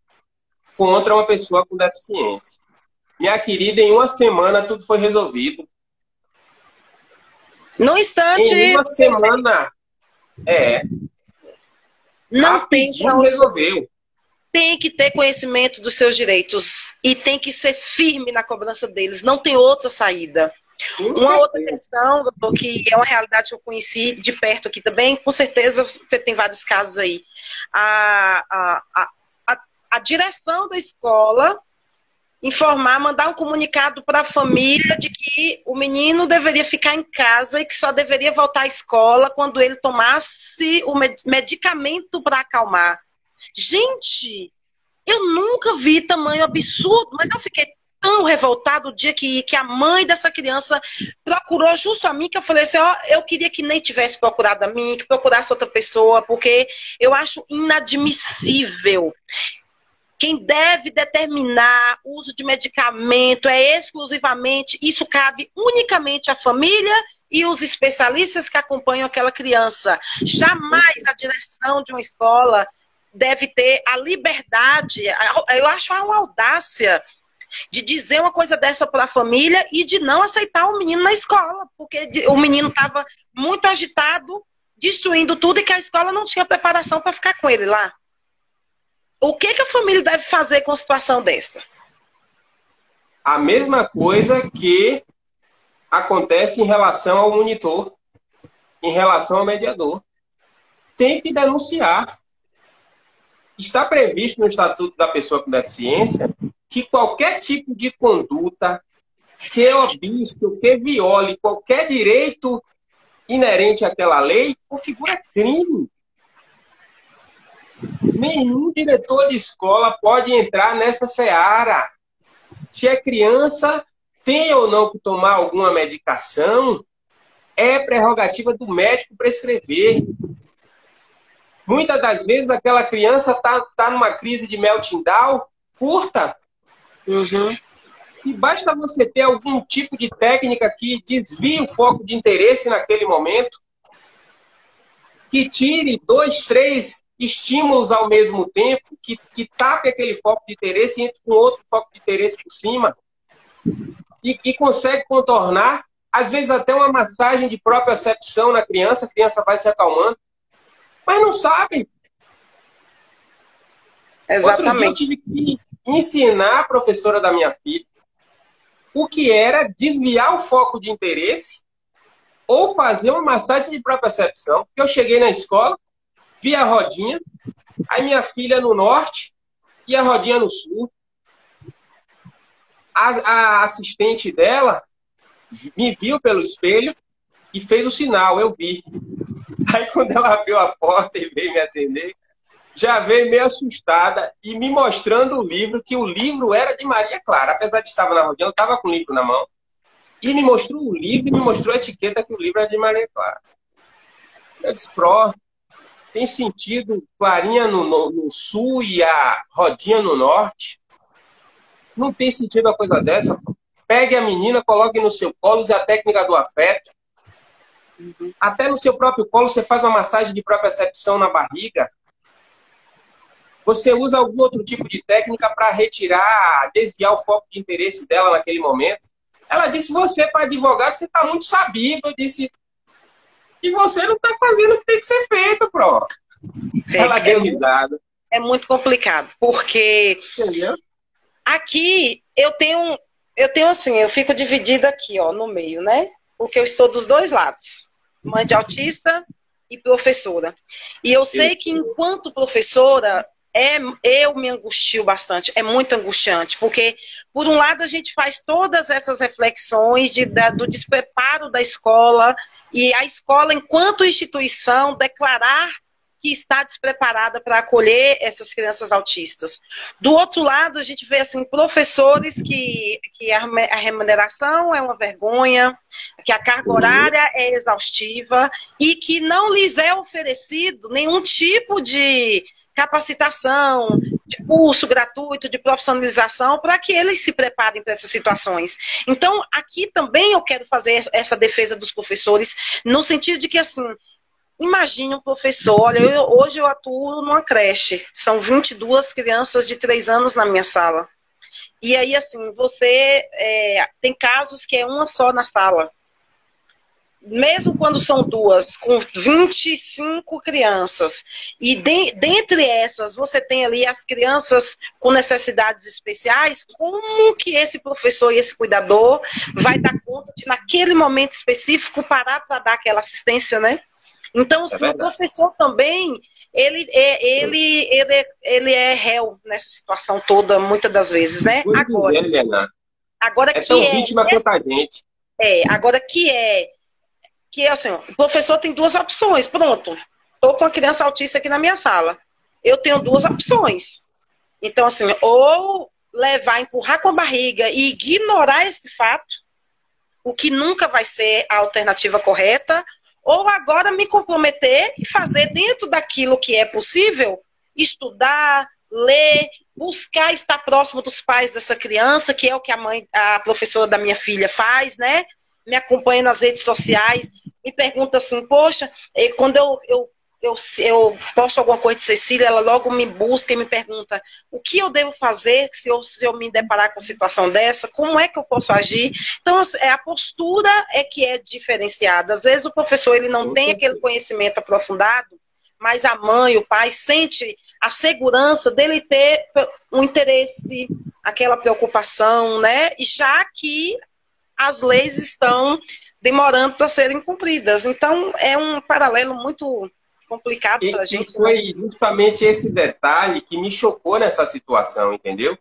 contra uma pessoa com deficiência. Minha querida, em uma semana tudo foi resolvido. No instante... Em uma semana, não tem resolveu. Tem que ter conhecimento dos seus direitos e tem que ser firme na cobrança deles. Não tem outra saída. Com Uma outra certeza. questão, doutor, que é uma realidade que eu conheci de perto aqui também, com certeza você tem vários casos aí. A direção da escola informar, mandar um comunicado para a família de que o menino deveria ficar em casa e que só deveria voltar à escola quando ele tomasse o medicamento para acalmar. Gente, eu nunca vi tamanho absurdo, mas eu fiquei tão revoltado o dia que a mãe dessa criança procurou justo a mim, que eu falei assim, ó, eu queria que nem tivesse procurado a mim, que procurasse outra pessoa, porque eu acho inadmissível. Quem deve determinar o uso de medicamento é exclusivamente, isso cabe unicamente à família e os especialistas que acompanham aquela criança. Jamais a direção de uma escola deve ter a liberdade, eu acho uma audácia de dizer uma coisa dessa para a família e de não aceitar o menino na escola, porque o menino estava muito agitado, destruindo tudo e que a escola não tinha preparação para ficar com ele lá. O que a família deve fazer com uma situação dessa? A mesma coisa que acontece em relação ao monitor, em relação ao mediador. Tem que denunciar. Está previsto no Estatuto da Pessoa com Deficiência que qualquer tipo de conduta que obste, que viole qualquer direito inerente àquela lei, configura crime. Nenhum diretor de escola pode entrar nessa seara. Se a criança tem ou não que tomar alguma medicação, é prerrogativa do médico prescrever. Muitas das vezes aquela criança está numa crise de meltdown curta. Uhum. E basta você ter algum tipo de técnica que desvie o foco de interesse naquele momento, que tire 2, 3 estímulos ao mesmo tempo, que tape aquele foco de interesse e entre com outro foco de interesse por cima, e consegue contornar, às vezes até uma massagem de propriocepção na criança, a criança vai se acalmando, mas não sabem. Exatamente. Outro dia eu tive que ensinar a professora da minha filha o que era desviar o foco de interesse ou fazer uma massagem de propriocepção. Porque eu cheguei na escola, vi a rodinha, aí minha filha no norte e a rodinha no sul. A assistente dela me viu pelo espelho e fez o sinal, eu vi. Aí quando ela abriu a porta e veio me atender, já veio meio assustada e me mostrando o livro, que o livro era de Maria Clara. Apesar de estar na rodinha, eu estava com o livro na mão. E me mostrou o livro e me mostrou a etiqueta que o livro é de Maria Clara. Eu disse, tem sentido clarinha no sul e a rodinha no norte? Não tem sentido a coisa dessa. Pegue a menina, coloque no seu colo, use a técnica do afeto. Até no seu próprio colo você faz uma massagem de propriocepção na barriga. Você usa algum outro tipo de técnica para retirar, desviar o foco de interesse dela naquele momento. Ela disse, você, para advogado, você está muito sabido. Eu disse, e você não está fazendo o que tem que ser feito, Pro. Ela deu risada. É muito complicado, porque entendeu? Aqui eu tenho assim, eu fico dividida aqui, ó, no meio, né? Porque eu estou dos dois lados, mãe de autista e professora. E eu sei que enquanto professora, eu me angustio bastante, é muito angustiante, porque por um lado a gente faz todas essas reflexões do despreparo da escola, e a escola, enquanto instituição, declarar que está despreparada para acolher essas crianças autistas. Do outro lado, a gente vê assim, professores que a remuneração é uma vergonha, que a carga horária é exaustiva e que não lhes é oferecido nenhum tipo de capacitação, de curso gratuito, de profissionalização, para que eles se preparem para essas situações. Então, aqui também eu quero fazer essa defesa dos professores, no sentido de que, assim, imagine um professor, olha, hoje eu atuo numa creche, são 22 crianças de 3 anos na minha sala. E aí, assim, você tem casos que é uma só na sala. Mesmo quando são duas, com 25 crianças, e dentre essas você tem ali as crianças com necessidades especiais, como que esse professor e esse cuidador vai dar conta de naquele momento específico, parar para dar aquela assistência, né? Então, assim, o professor também, ele é réu nessa situação toda, muitas das vezes, né? Agora é tão vítima quanto a gente. Agora que assim, o professor tem duas opções, pronto. Estou com uma criança autista aqui na minha sala. Eu tenho duas opções. Então, assim, ou levar, empurrar com a barriga e ignorar esse fato, o que nunca vai ser a alternativa correta, ou agora me comprometer e fazer dentro daquilo que é possível, estudar, ler, buscar estar próximo dos pais dessa criança, que é o que a professora da minha filha faz, né? Me acompanha nas redes sociais, me pergunta assim, poxa, quando eu posto alguma coisa de Cecília, ela logo me busca e me pergunta o que eu devo fazer se eu me deparar com uma situação dessa, como é que eu posso agir? Então, a postura é que é diferenciada. Às vezes o professor ele não tem aquele conhecimento aprofundado, mas a mãe, o pai, sente a segurança dele ter um interesse, aquela preocupação, né? Já que as leis estão demorando para serem cumpridas. Então, é um paralelo muito complicado para a gente. E foi justamente esse detalhe que me chocou nessa situação, entendeu?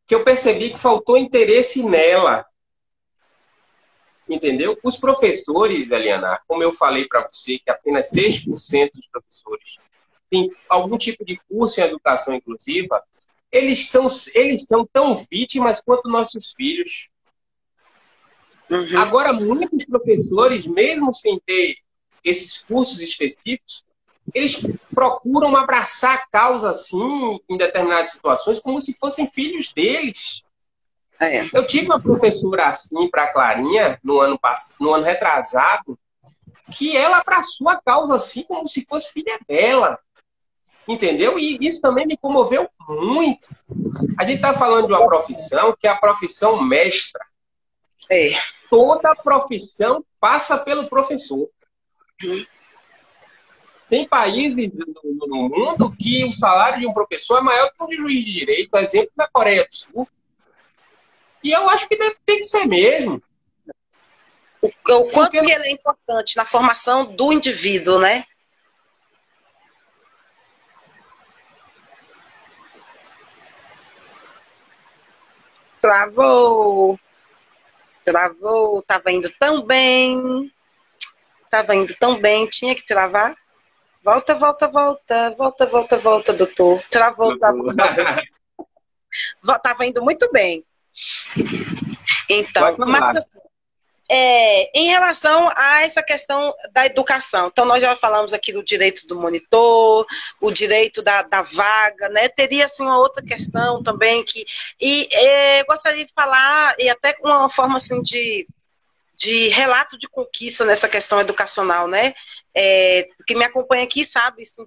Que eu percebi que faltou interesse nela. Entendeu? Os professores, Eliana, como eu falei para você, que apenas 6% dos professores têm algum tipo de curso em educação inclusiva, eles são tão vítimas quanto nossos filhos. Uhum. Agora, muitos professores, mesmo sem ter esses cursos específicos, eles procuram abraçar a causa, assim, em determinadas situações, como se fossem filhos deles. Eu tive uma professora assim para a Clarinha, no ano retrasado, que ela abraçou a causa assim, como se fosse filha dela. Entendeu? E isso também me comoveu muito. A gente está falando de uma profissão que é a profissão mestra. Toda profissão passa pelo professor. Tem países no mundo que o salário de um professor é maior que o de juiz de direito, por exemplo, na Coreia do Sul. E eu acho que deve ter que ser mesmo. O quanto que ele é importante na formação do indivíduo, né? Travou, estava indo tão bem, tinha que travar. Volta, doutor. Travou. Estava indo muito bem. Então, mas assim, em relação a essa questão da educação, então nós já falamos aqui do direito do monitor, o direito da vaga, né? Teria assim uma outra questão também que gostaria de falar, e até com uma forma assim de relato de conquista nessa questão educacional, né? Que me acompanha aqui sabe assim,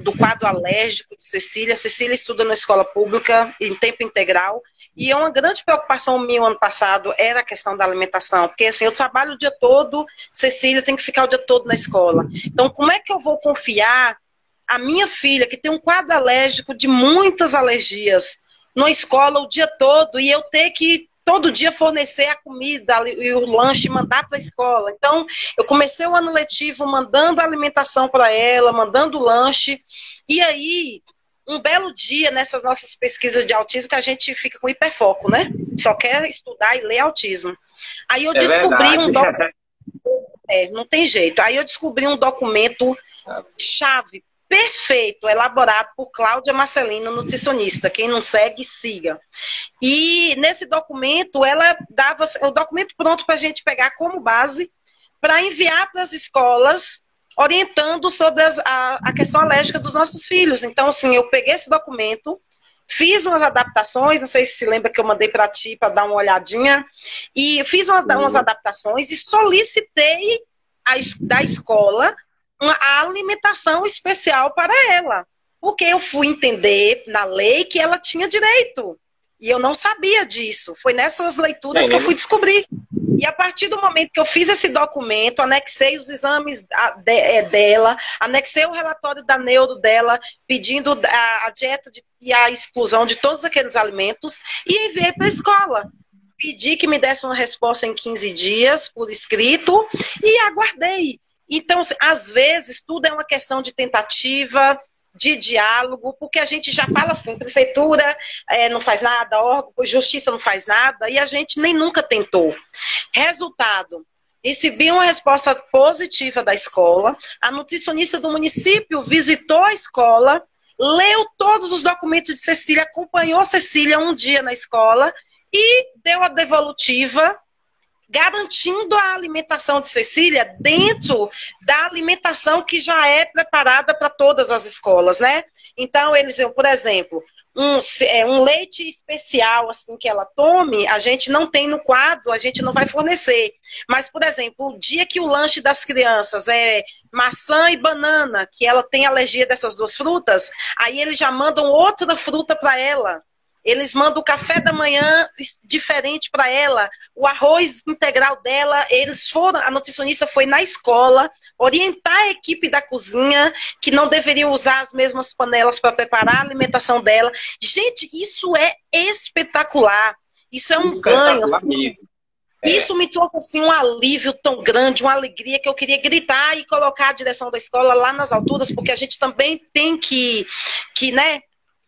do quadro alérgico de Cecília. Cecília estuda na escola pública em tempo integral e uma grande preocupação minha ano passado era a questão da alimentação, porque assim, eu trabalho o dia todo, Cecília tem que ficar o dia todo na escola. Então, como é que eu vou confiar a minha filha, que tem um quadro alérgico de muitas alergias, na escola o dia todo e eu ter que todo dia fornecer a comida e o lanche e mandar para a escola. Então, eu comecei o ano letivo mandando a alimentação para ela, mandando o lanche. E aí, um belo dia, nessas nossas pesquisas de autismo, que a gente fica com hiperfoco, né? Só quer estudar e ler autismo. Aí eu descobri um documento... não tem jeito. Aí eu descobri um documento chave, perfeito, elaborado por Cláudia Marcelino, nutricionista. Quem não segue, siga. E nesse documento, ela dava o documento pronto para a gente pegar como base para enviar para as escolas, orientando sobre a questão alérgica dos nossos filhos. Então, assim, eu peguei esse documento, fiz umas adaptações, não sei se lembra que eu mandei para ti para dar uma olhadinha, e fiz umas adaptações e solicitei da escola a alimentação especial para ela. Porque eu fui entender na lei que ela tinha direito. E eu não sabia disso. Foi nessas leituras que eu fui descobrir. E a partir do momento que eu fiz esse documento, anexei os exames dela, anexei o relatório da neuro dela, pedindo a dieta e a exclusão de todos aqueles alimentos, e enviei para a escola. pedi que me desse uma resposta em 15 dias, por escrito, e aguardei. Então, assim, às vezes, tudo é uma questão de tentativa, de diálogo, porque a gente já fala assim, prefeitura não faz nada, órgão, justiça não faz nada, e a gente nem nunca tentou. Resultado, recebi uma resposta positiva da escola, a nutricionista do município visitou a escola, leu todos os documentos de Cecília, acompanhou Cecília um dia na escola e deu a devolutiva, garantindo a alimentação de Cecília dentro da alimentação que já é preparada para todas as escolas, né? Então, eles, por exemplo, um leite especial assim que ela tome, a gente não tem no quadro, a gente não vai fornecer. Mas, por exemplo, o dia que o lanche das crianças é maçã e banana, que ela tem alergia dessas duas frutas, aí eles já mandam outra fruta para ela. Eles mandam o café da manhã diferente para ela, o arroz integral dela. A nutricionista foi na escola orientar a equipe da cozinha que não deveriam usar as mesmas panelas para preparar a alimentação dela. Gente, isso é espetacular. Isso é um ganho. Mesmo. Isso me trouxe assim, um alívio tão grande, uma alegria que eu queria gritar e colocar a direção da escola lá nas alturas, porque a gente também tem que né,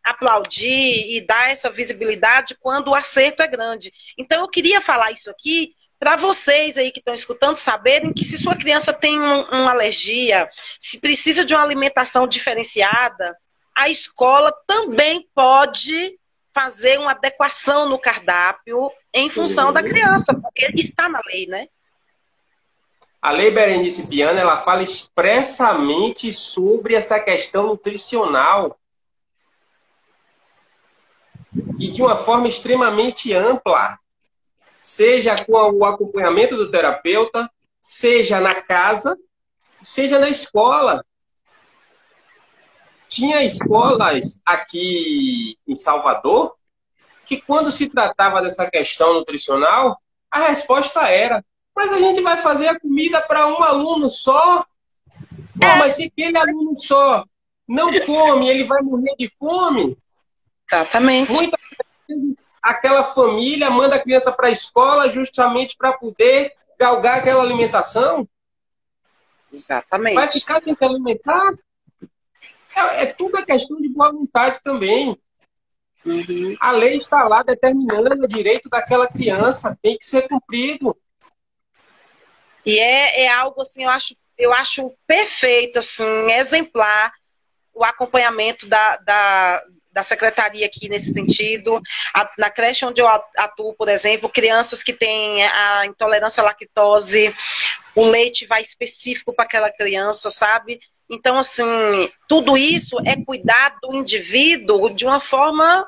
aplaudir e dar essa visibilidade quando o acerto é grande. Então eu queria falar isso aqui para vocês aí que estão escutando saberem que se sua criança tem uma alergia, se precisa de uma alimentação diferenciada, a escola também pode fazer uma adequação no cardápio em função da criança, porque está na lei, né? A Lei Berenice Viana, ela fala expressamente sobre essa questão nutricional e de uma forma extremamente ampla, seja com o acompanhamento do terapeuta, seja na casa, seja na escola. Tinha escolas aqui em Salvador que, quando se tratava dessa questão nutricional, a resposta era: mas a gente vai fazer a comida para um aluno só? Mas se aquele aluno só não come, ele vai morrer de fome? Exatamente. Muitas vezes aquela família manda a criança para a escola justamente para poder galgar aquela alimentação. Exatamente. Vai ficar sem se alimentar? É tudo a questão de boa vontade também. Uhum. A lei está lá determinando o direito daquela criança, tem que ser cumprido. E é algo assim, eu acho perfeito, assim, exemplar o acompanhamento da secretaria aqui nesse sentido. Na creche onde eu atuo, por exemplo, crianças que têm a intolerância à lactose, o leite vai específico para aquela criança, sabe? Então, assim, tudo isso é cuidar do indivíduo de uma forma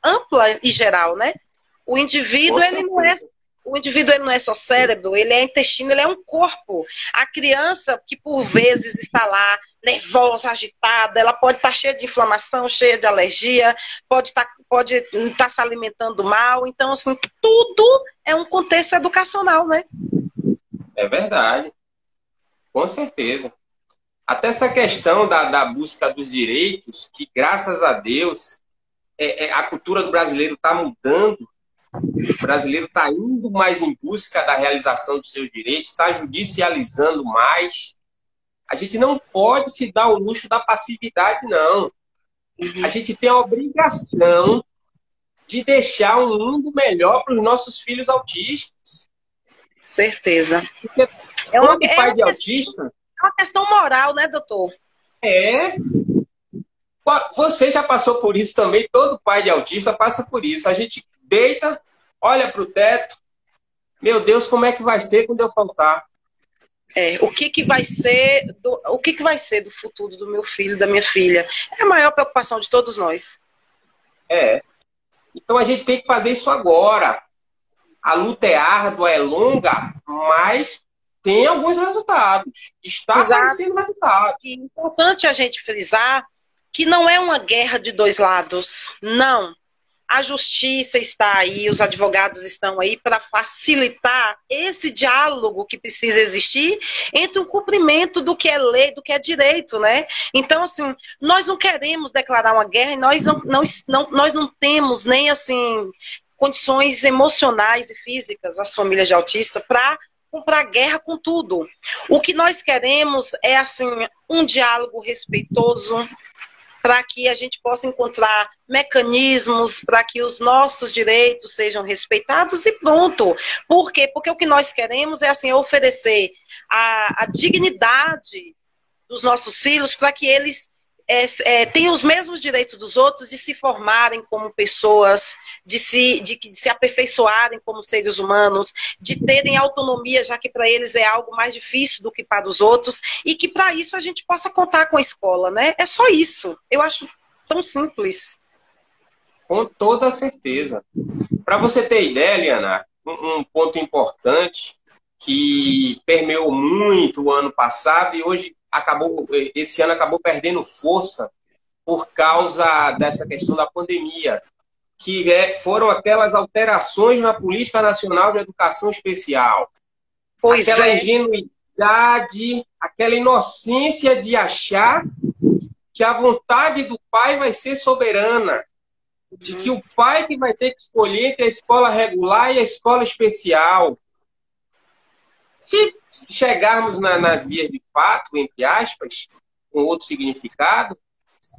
ampla e geral, né? O indivíduo, ele não é só cérebro, ele é intestino, ele é um corpo. A criança que por vezes está lá nervosa, agitada, ela pode estar cheia de inflamação, cheia de alergia, pode estar se alimentando mal. Então, assim, tudo é um contexto educacional, né? É verdade. Com certeza. Até essa questão da busca dos direitos, que graças a Deus a cultura do brasileiro está mudando. O brasileiro está indo mais em busca da realização dos seus direitos, está judicializando mais. A gente não pode se dar o luxo da passividade, não. A gente tem a obrigação de deixar um mundo melhor para os nossos filhos autistas. Certeza. Porque todo pai de autista... É uma questão moral, né, doutor? Você já passou por isso também, todo pai de autista passa por isso. A gente deita, olha para o teto, meu Deus, como é que vai ser quando eu faltar? O que vai ser do futuro do meu filho, da minha filha? É a maior preocupação de todos nós. Então a gente tem que fazer isso agora. A luta é árdua, é longa, mas tem alguns resultados. Está aparecendo resultados. É importante a gente frisar que não é uma guerra de dois lados. Não. A justiça está aí, os advogados estão aí para facilitar esse diálogo que precisa existir entre o cumprimento do que é lei, do que é direito, né? Então, assim, nós não queremos declarar uma guerra e nós não temos nem, assim, condições emocionais e físicas, as famílias de autistas, para comprar guerra com tudo. O que nós queremos é, assim, um diálogo respeitoso, para que a gente possa encontrar mecanismos para que os nossos direitos sejam respeitados e pronto. Por quê? Porque o que nós queremos é, assim, oferecer a dignidade dos nossos filhos para que eles tenham os mesmos direitos dos outros de se formarem como pessoas, de se aperfeiçoarem como seres humanos, de terem autonomia, já que para eles é algo mais difícil do que para os outros, e que para isso a gente possa contar com a escola, né? É só isso. Eu acho tão simples. Com toda certeza. Para você ter ideia, Liana, um ponto importante que permeou muito o ano passado e hoje esse ano acabou perdendo força por causa dessa questão da pandemia, que foram aquelas alterações na Política Nacional de Educação Especial. Pois aquela é. Ingenuidade, aquela inocência de achar que a vontade do pai vai ser soberana, de que o pai que vai ter que escolher entre a escola regular e a escola especial. Se chegarmos nas vias de fato, entre aspas, com outro significado,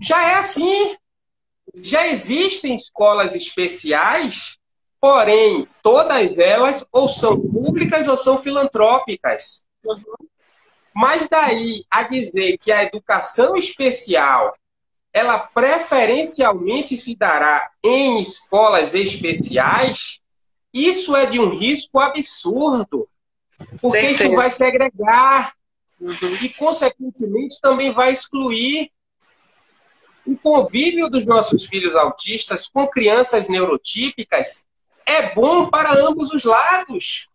já é assim. Já existem escolas especiais, porém, todas elas ou são públicas ou são filantrópicas. Mas daí a dizer que a educação especial, ela preferencialmente se dará em escolas especiais, isso é de um risco absurdo. Porque Certeza. isso vai segregar e, consequentemente, também vai excluir o convívio dos nossos filhos autistas com crianças neurotípicas. É bom para ambos os lados.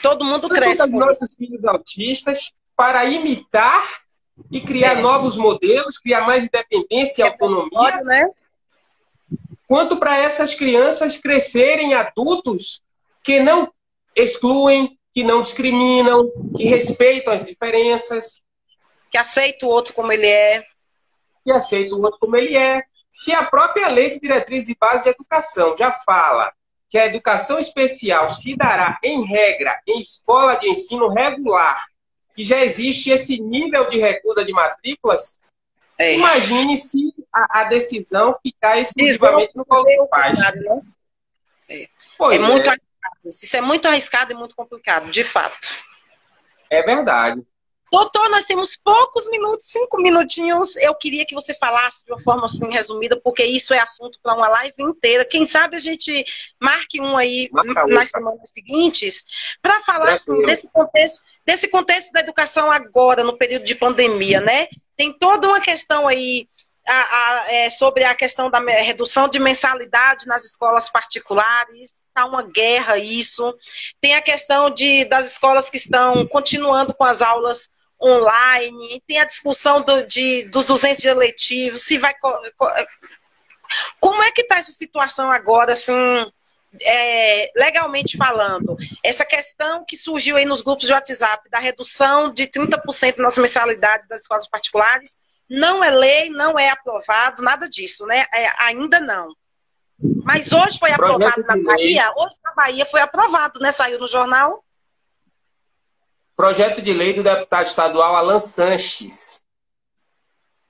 Todo mundo Tanto cresce. dos nossos filhos autistas para imitar e criar novos modelos, criar mais independência e autonomia, pode, né? quanto para essas crianças crescerem adultos que não excluem, que não discriminam, que respeitam as diferenças. Que aceita o outro como ele é. Que aceitam o outro como ele é. Se a própria Lei de Diretrizes e Bases de Educação já fala que a educação especial se dará, em regra, em escola de ensino regular, e já existe esse nível de recusa de matrículas, imagine se a decisão ficar exclusivamente no colo do pai. Né? Muito arriscado. Isso é muito arriscado e muito complicado, de fato. É verdade. Doutor, nós temos poucos minutos, 5 minutinhos. Eu queria que você falasse de uma forma assim resumida, porque isso é assunto para uma live inteira. Quem sabe a gente marque um aí nas semanas seguintes para falar assim, desse contexto da educação agora, no período de pandemia, né? Tem toda uma questão aí sobre a questão da redução de mensalidade nas escolas particulares. Está uma guerra isso. Tem a questão das escolas que estão continuando com as aulas online, tem a discussão dos 200 de eletivo, se vai... Como é que está essa situação agora, assim, legalmente falando? Essa questão que surgiu aí nos grupos de WhatsApp, da redução de 30% nas mensalidades das escolas particulares, não é lei, não é aprovado, nada disso, né? Ainda não. Mas hoje foi aprovado na Bahia? Hoje na Bahia foi aprovado, né? Saiu no jornal. Projeto de lei do deputado estadual Alan Sanches,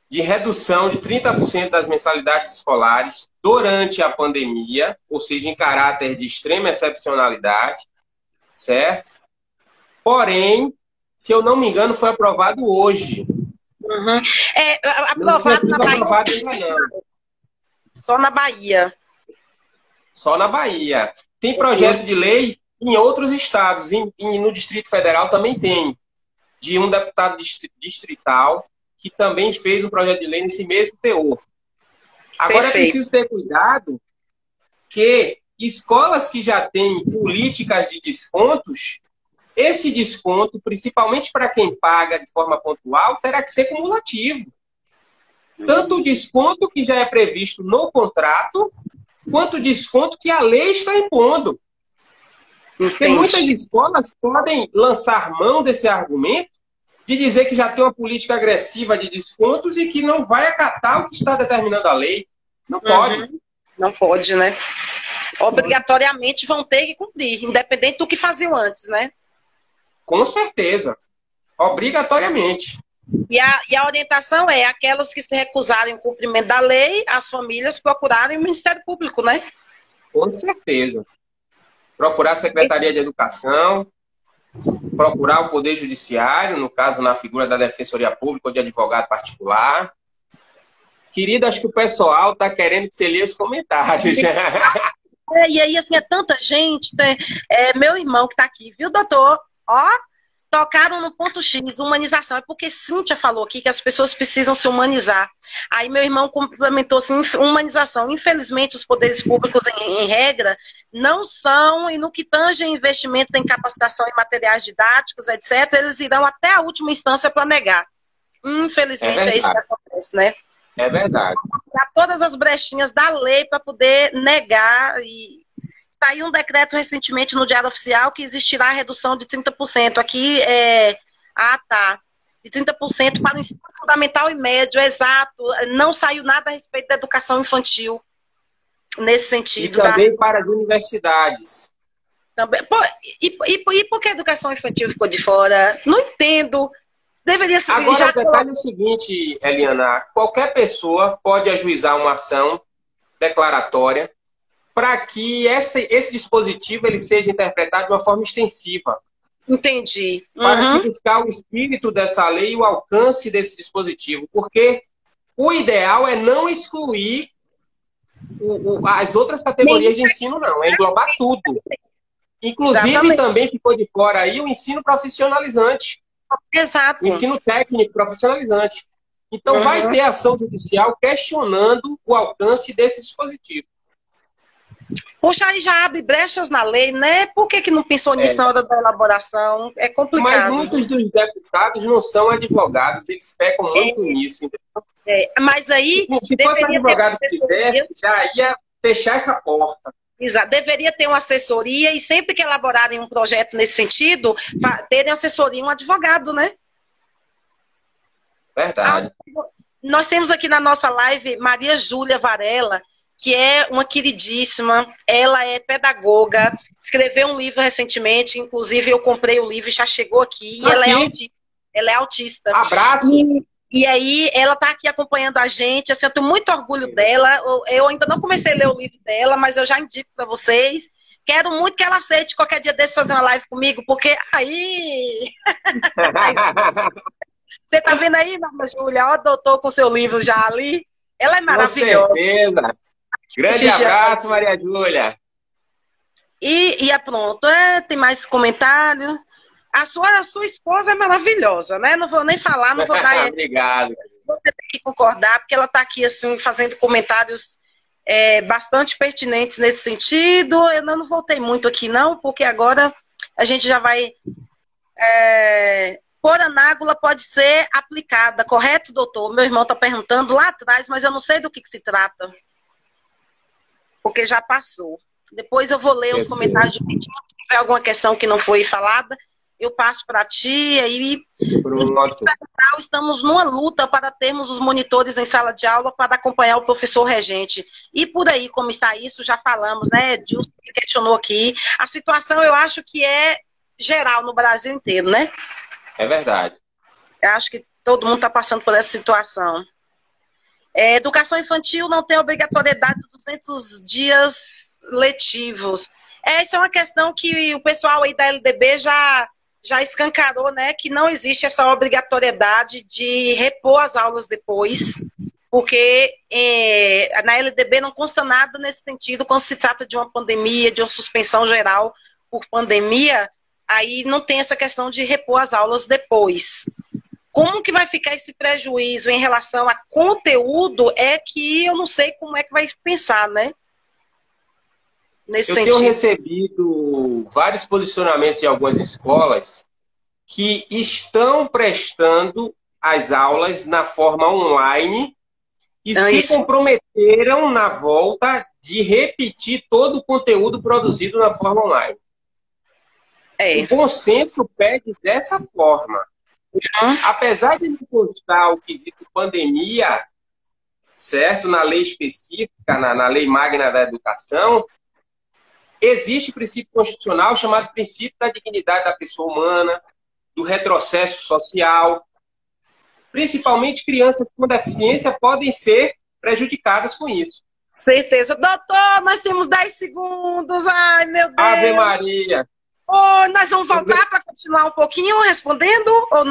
de redução de 30% das mensalidades escolares durante a pandemia, ou seja, em caráter de extrema excepcionalidade, certo? Porém, se eu não me engano, foi aprovado hoje. Aprovado na Bahia. Só na Bahia. Só na Bahia. Tem projeto de lei em outros estados, no Distrito Federal também tem, de um deputado distrital que também fez um projeto de lei nesse mesmo teor. Agora é preciso ter cuidado que escolas que já têm políticas de descontos, esse desconto, principalmente para quem paga de forma pontual, terá que ser cumulativo. Tanto o desconto que já é previsto no contrato, quanto o desconto que a lei está impondo. Porque muitas escolas podem lançar mão desse argumento de dizer que já tem uma política agressiva de descontos e que não vai acatar o que está determinando a lei. Não pode. Não pode, né? Obrigatoriamente vão ter que cumprir, independente do que faziam antes, né? Com certeza. Obrigatoriamente. E a orientação é aquelas que se recusarem o cumprimento da lei, as famílias procurarem o Ministério Público, né? Com certeza. Procurar a Secretaria de Educação, procurar o Poder Judiciário, no caso, na figura da Defensoria Pública ou de advogado particular. Querida, acho que o pessoal está querendo que você leia os comentários. E aí, assim, é tanta gente, né? Meu irmão que está aqui, viu, doutor? Ó, tocaram no ponto X, humanização. É porque Cíntia falou aqui que as pessoas precisam se humanizar. Aí meu irmão complementou assim, humanização. Infelizmente, os poderes públicos, em regra, não são, e no que tange investimentos em capacitação em materiais didáticos, etc., eles irão até a última instância para negar. Infelizmente, é isso que acontece, né? É verdade. Há todas as brechinhas da lei para poder negar. E saiu um decreto recentemente no Diário Oficial que existirá a redução de 30%. Aqui tá. De 30% para o ensino fundamental e médio, exato. Não saiu nada a respeito da educação infantil nesse sentido. E também para as universidades. Também. Pô, e por que a educação infantil ficou de fora? Não entendo. Deveria ser. Agora, o detalhe é o seguinte, Eliana, qualquer pessoa pode ajuizar uma ação declaratória para que esse dispositivo ele seja interpretado de uma forma extensiva. Entendi. Para se buscar o espírito dessa lei e o alcance desse dispositivo. Porque o ideal é não excluir as outras categorias de ensino, não. É englobar tudo. Inclusive, exatamente, também ficou de fora aí o ensino profissionalizante. Exato. O ensino técnico profissionalizante. Então, vai ter ação judicial questionando o alcance desse dispositivo. Poxa, aí já abre brechas na lei, né? Por que não pensou nisso na hora da elaboração? É complicado. Mas muitos dos deputados não são advogados, eles pecam muito nisso. Mas aí... Se fosse advogado que quisesse, já ia fechar essa porta. Exato. Deveria ter uma assessoria e sempre que elaborarem um projeto nesse sentido, terem assessoria um advogado, né? Verdade. Nós temos aqui na nossa live Maria Júlia Varela, que é uma queridíssima, ela é pedagoga, escreveu um livro recentemente, inclusive eu comprei o livro, já chegou aqui, e ela é autista. Abraço! E aí, ela está aqui acompanhando a gente, assim, eu tenho muito orgulho dela, eu ainda não comecei a ler o livro dela, mas eu já indico para vocês. Quero muito que ela aceite qualquer dia desse fazer uma live comigo, porque aí... Você tá vendo aí, Maria Júlia? Ó, doutor com seu livro já ali. Ela é maravilhosa. Com certeza. Grande abraço, Maria Júlia. E pronto, tem mais comentário. A sua esposa é maravilhosa, né? Não vou nem falar, não vou dar... Obrigado. Você tem que concordar, porque ela está aqui, assim, fazendo comentários bastante pertinentes nesse sentido. Eu não voltei muito aqui, não, porque agora a gente já vai... Poranágula pode ser aplicada, correto, doutor? Meu irmão está perguntando lá atrás, mas eu não sei do que se trata. Porque já passou. Depois eu vou ler os comentários de pedido. Se tiver alguma questão que não foi falada, eu passo para ti. Aí, estamos numa luta para termos os monitores em sala de aula para acompanhar o professor regente. E por aí, como está isso, já falamos, né? Dilson questionou aqui. A situação, eu acho que é geral no Brasil inteiro, né? É verdade. Eu acho que todo mundo está passando por essa situação. Educação infantil não tem obrigatoriedade de 200 dias letivos. Essa é uma questão que o pessoal aí da LDB já escancarou, né? Que não existe essa obrigatoriedade de repor as aulas depois, porque na LDB não consta nada nesse sentido quando se trata de uma pandemia, de uma suspensão geral por pandemia. Aí não tem essa questão de repor as aulas depois. Como que vai ficar esse prejuízo em relação a conteúdo é que eu não sei como é que vai pensar, né? Nesse sentido. Eu tenho recebido vários posicionamentos de algumas escolas que estão prestando as aulas na forma online e se comprometeram na volta de repetir todo o conteúdo produzido na forma online. O bom senso pede dessa forma. Apesar de não constar o quesito pandemia, certo, na lei específica, na lei magna da educação, existe princípio constitucional chamado princípio da dignidade da pessoa humana, do retrocesso social. Principalmente crianças com deficiência podem ser prejudicadas com isso. Certeza. Doutor, nós temos 10 segundos. Ai, meu Deus. Ave Maria. Oh, nós vamos voltar para continuar um pouquinho respondendo? Ou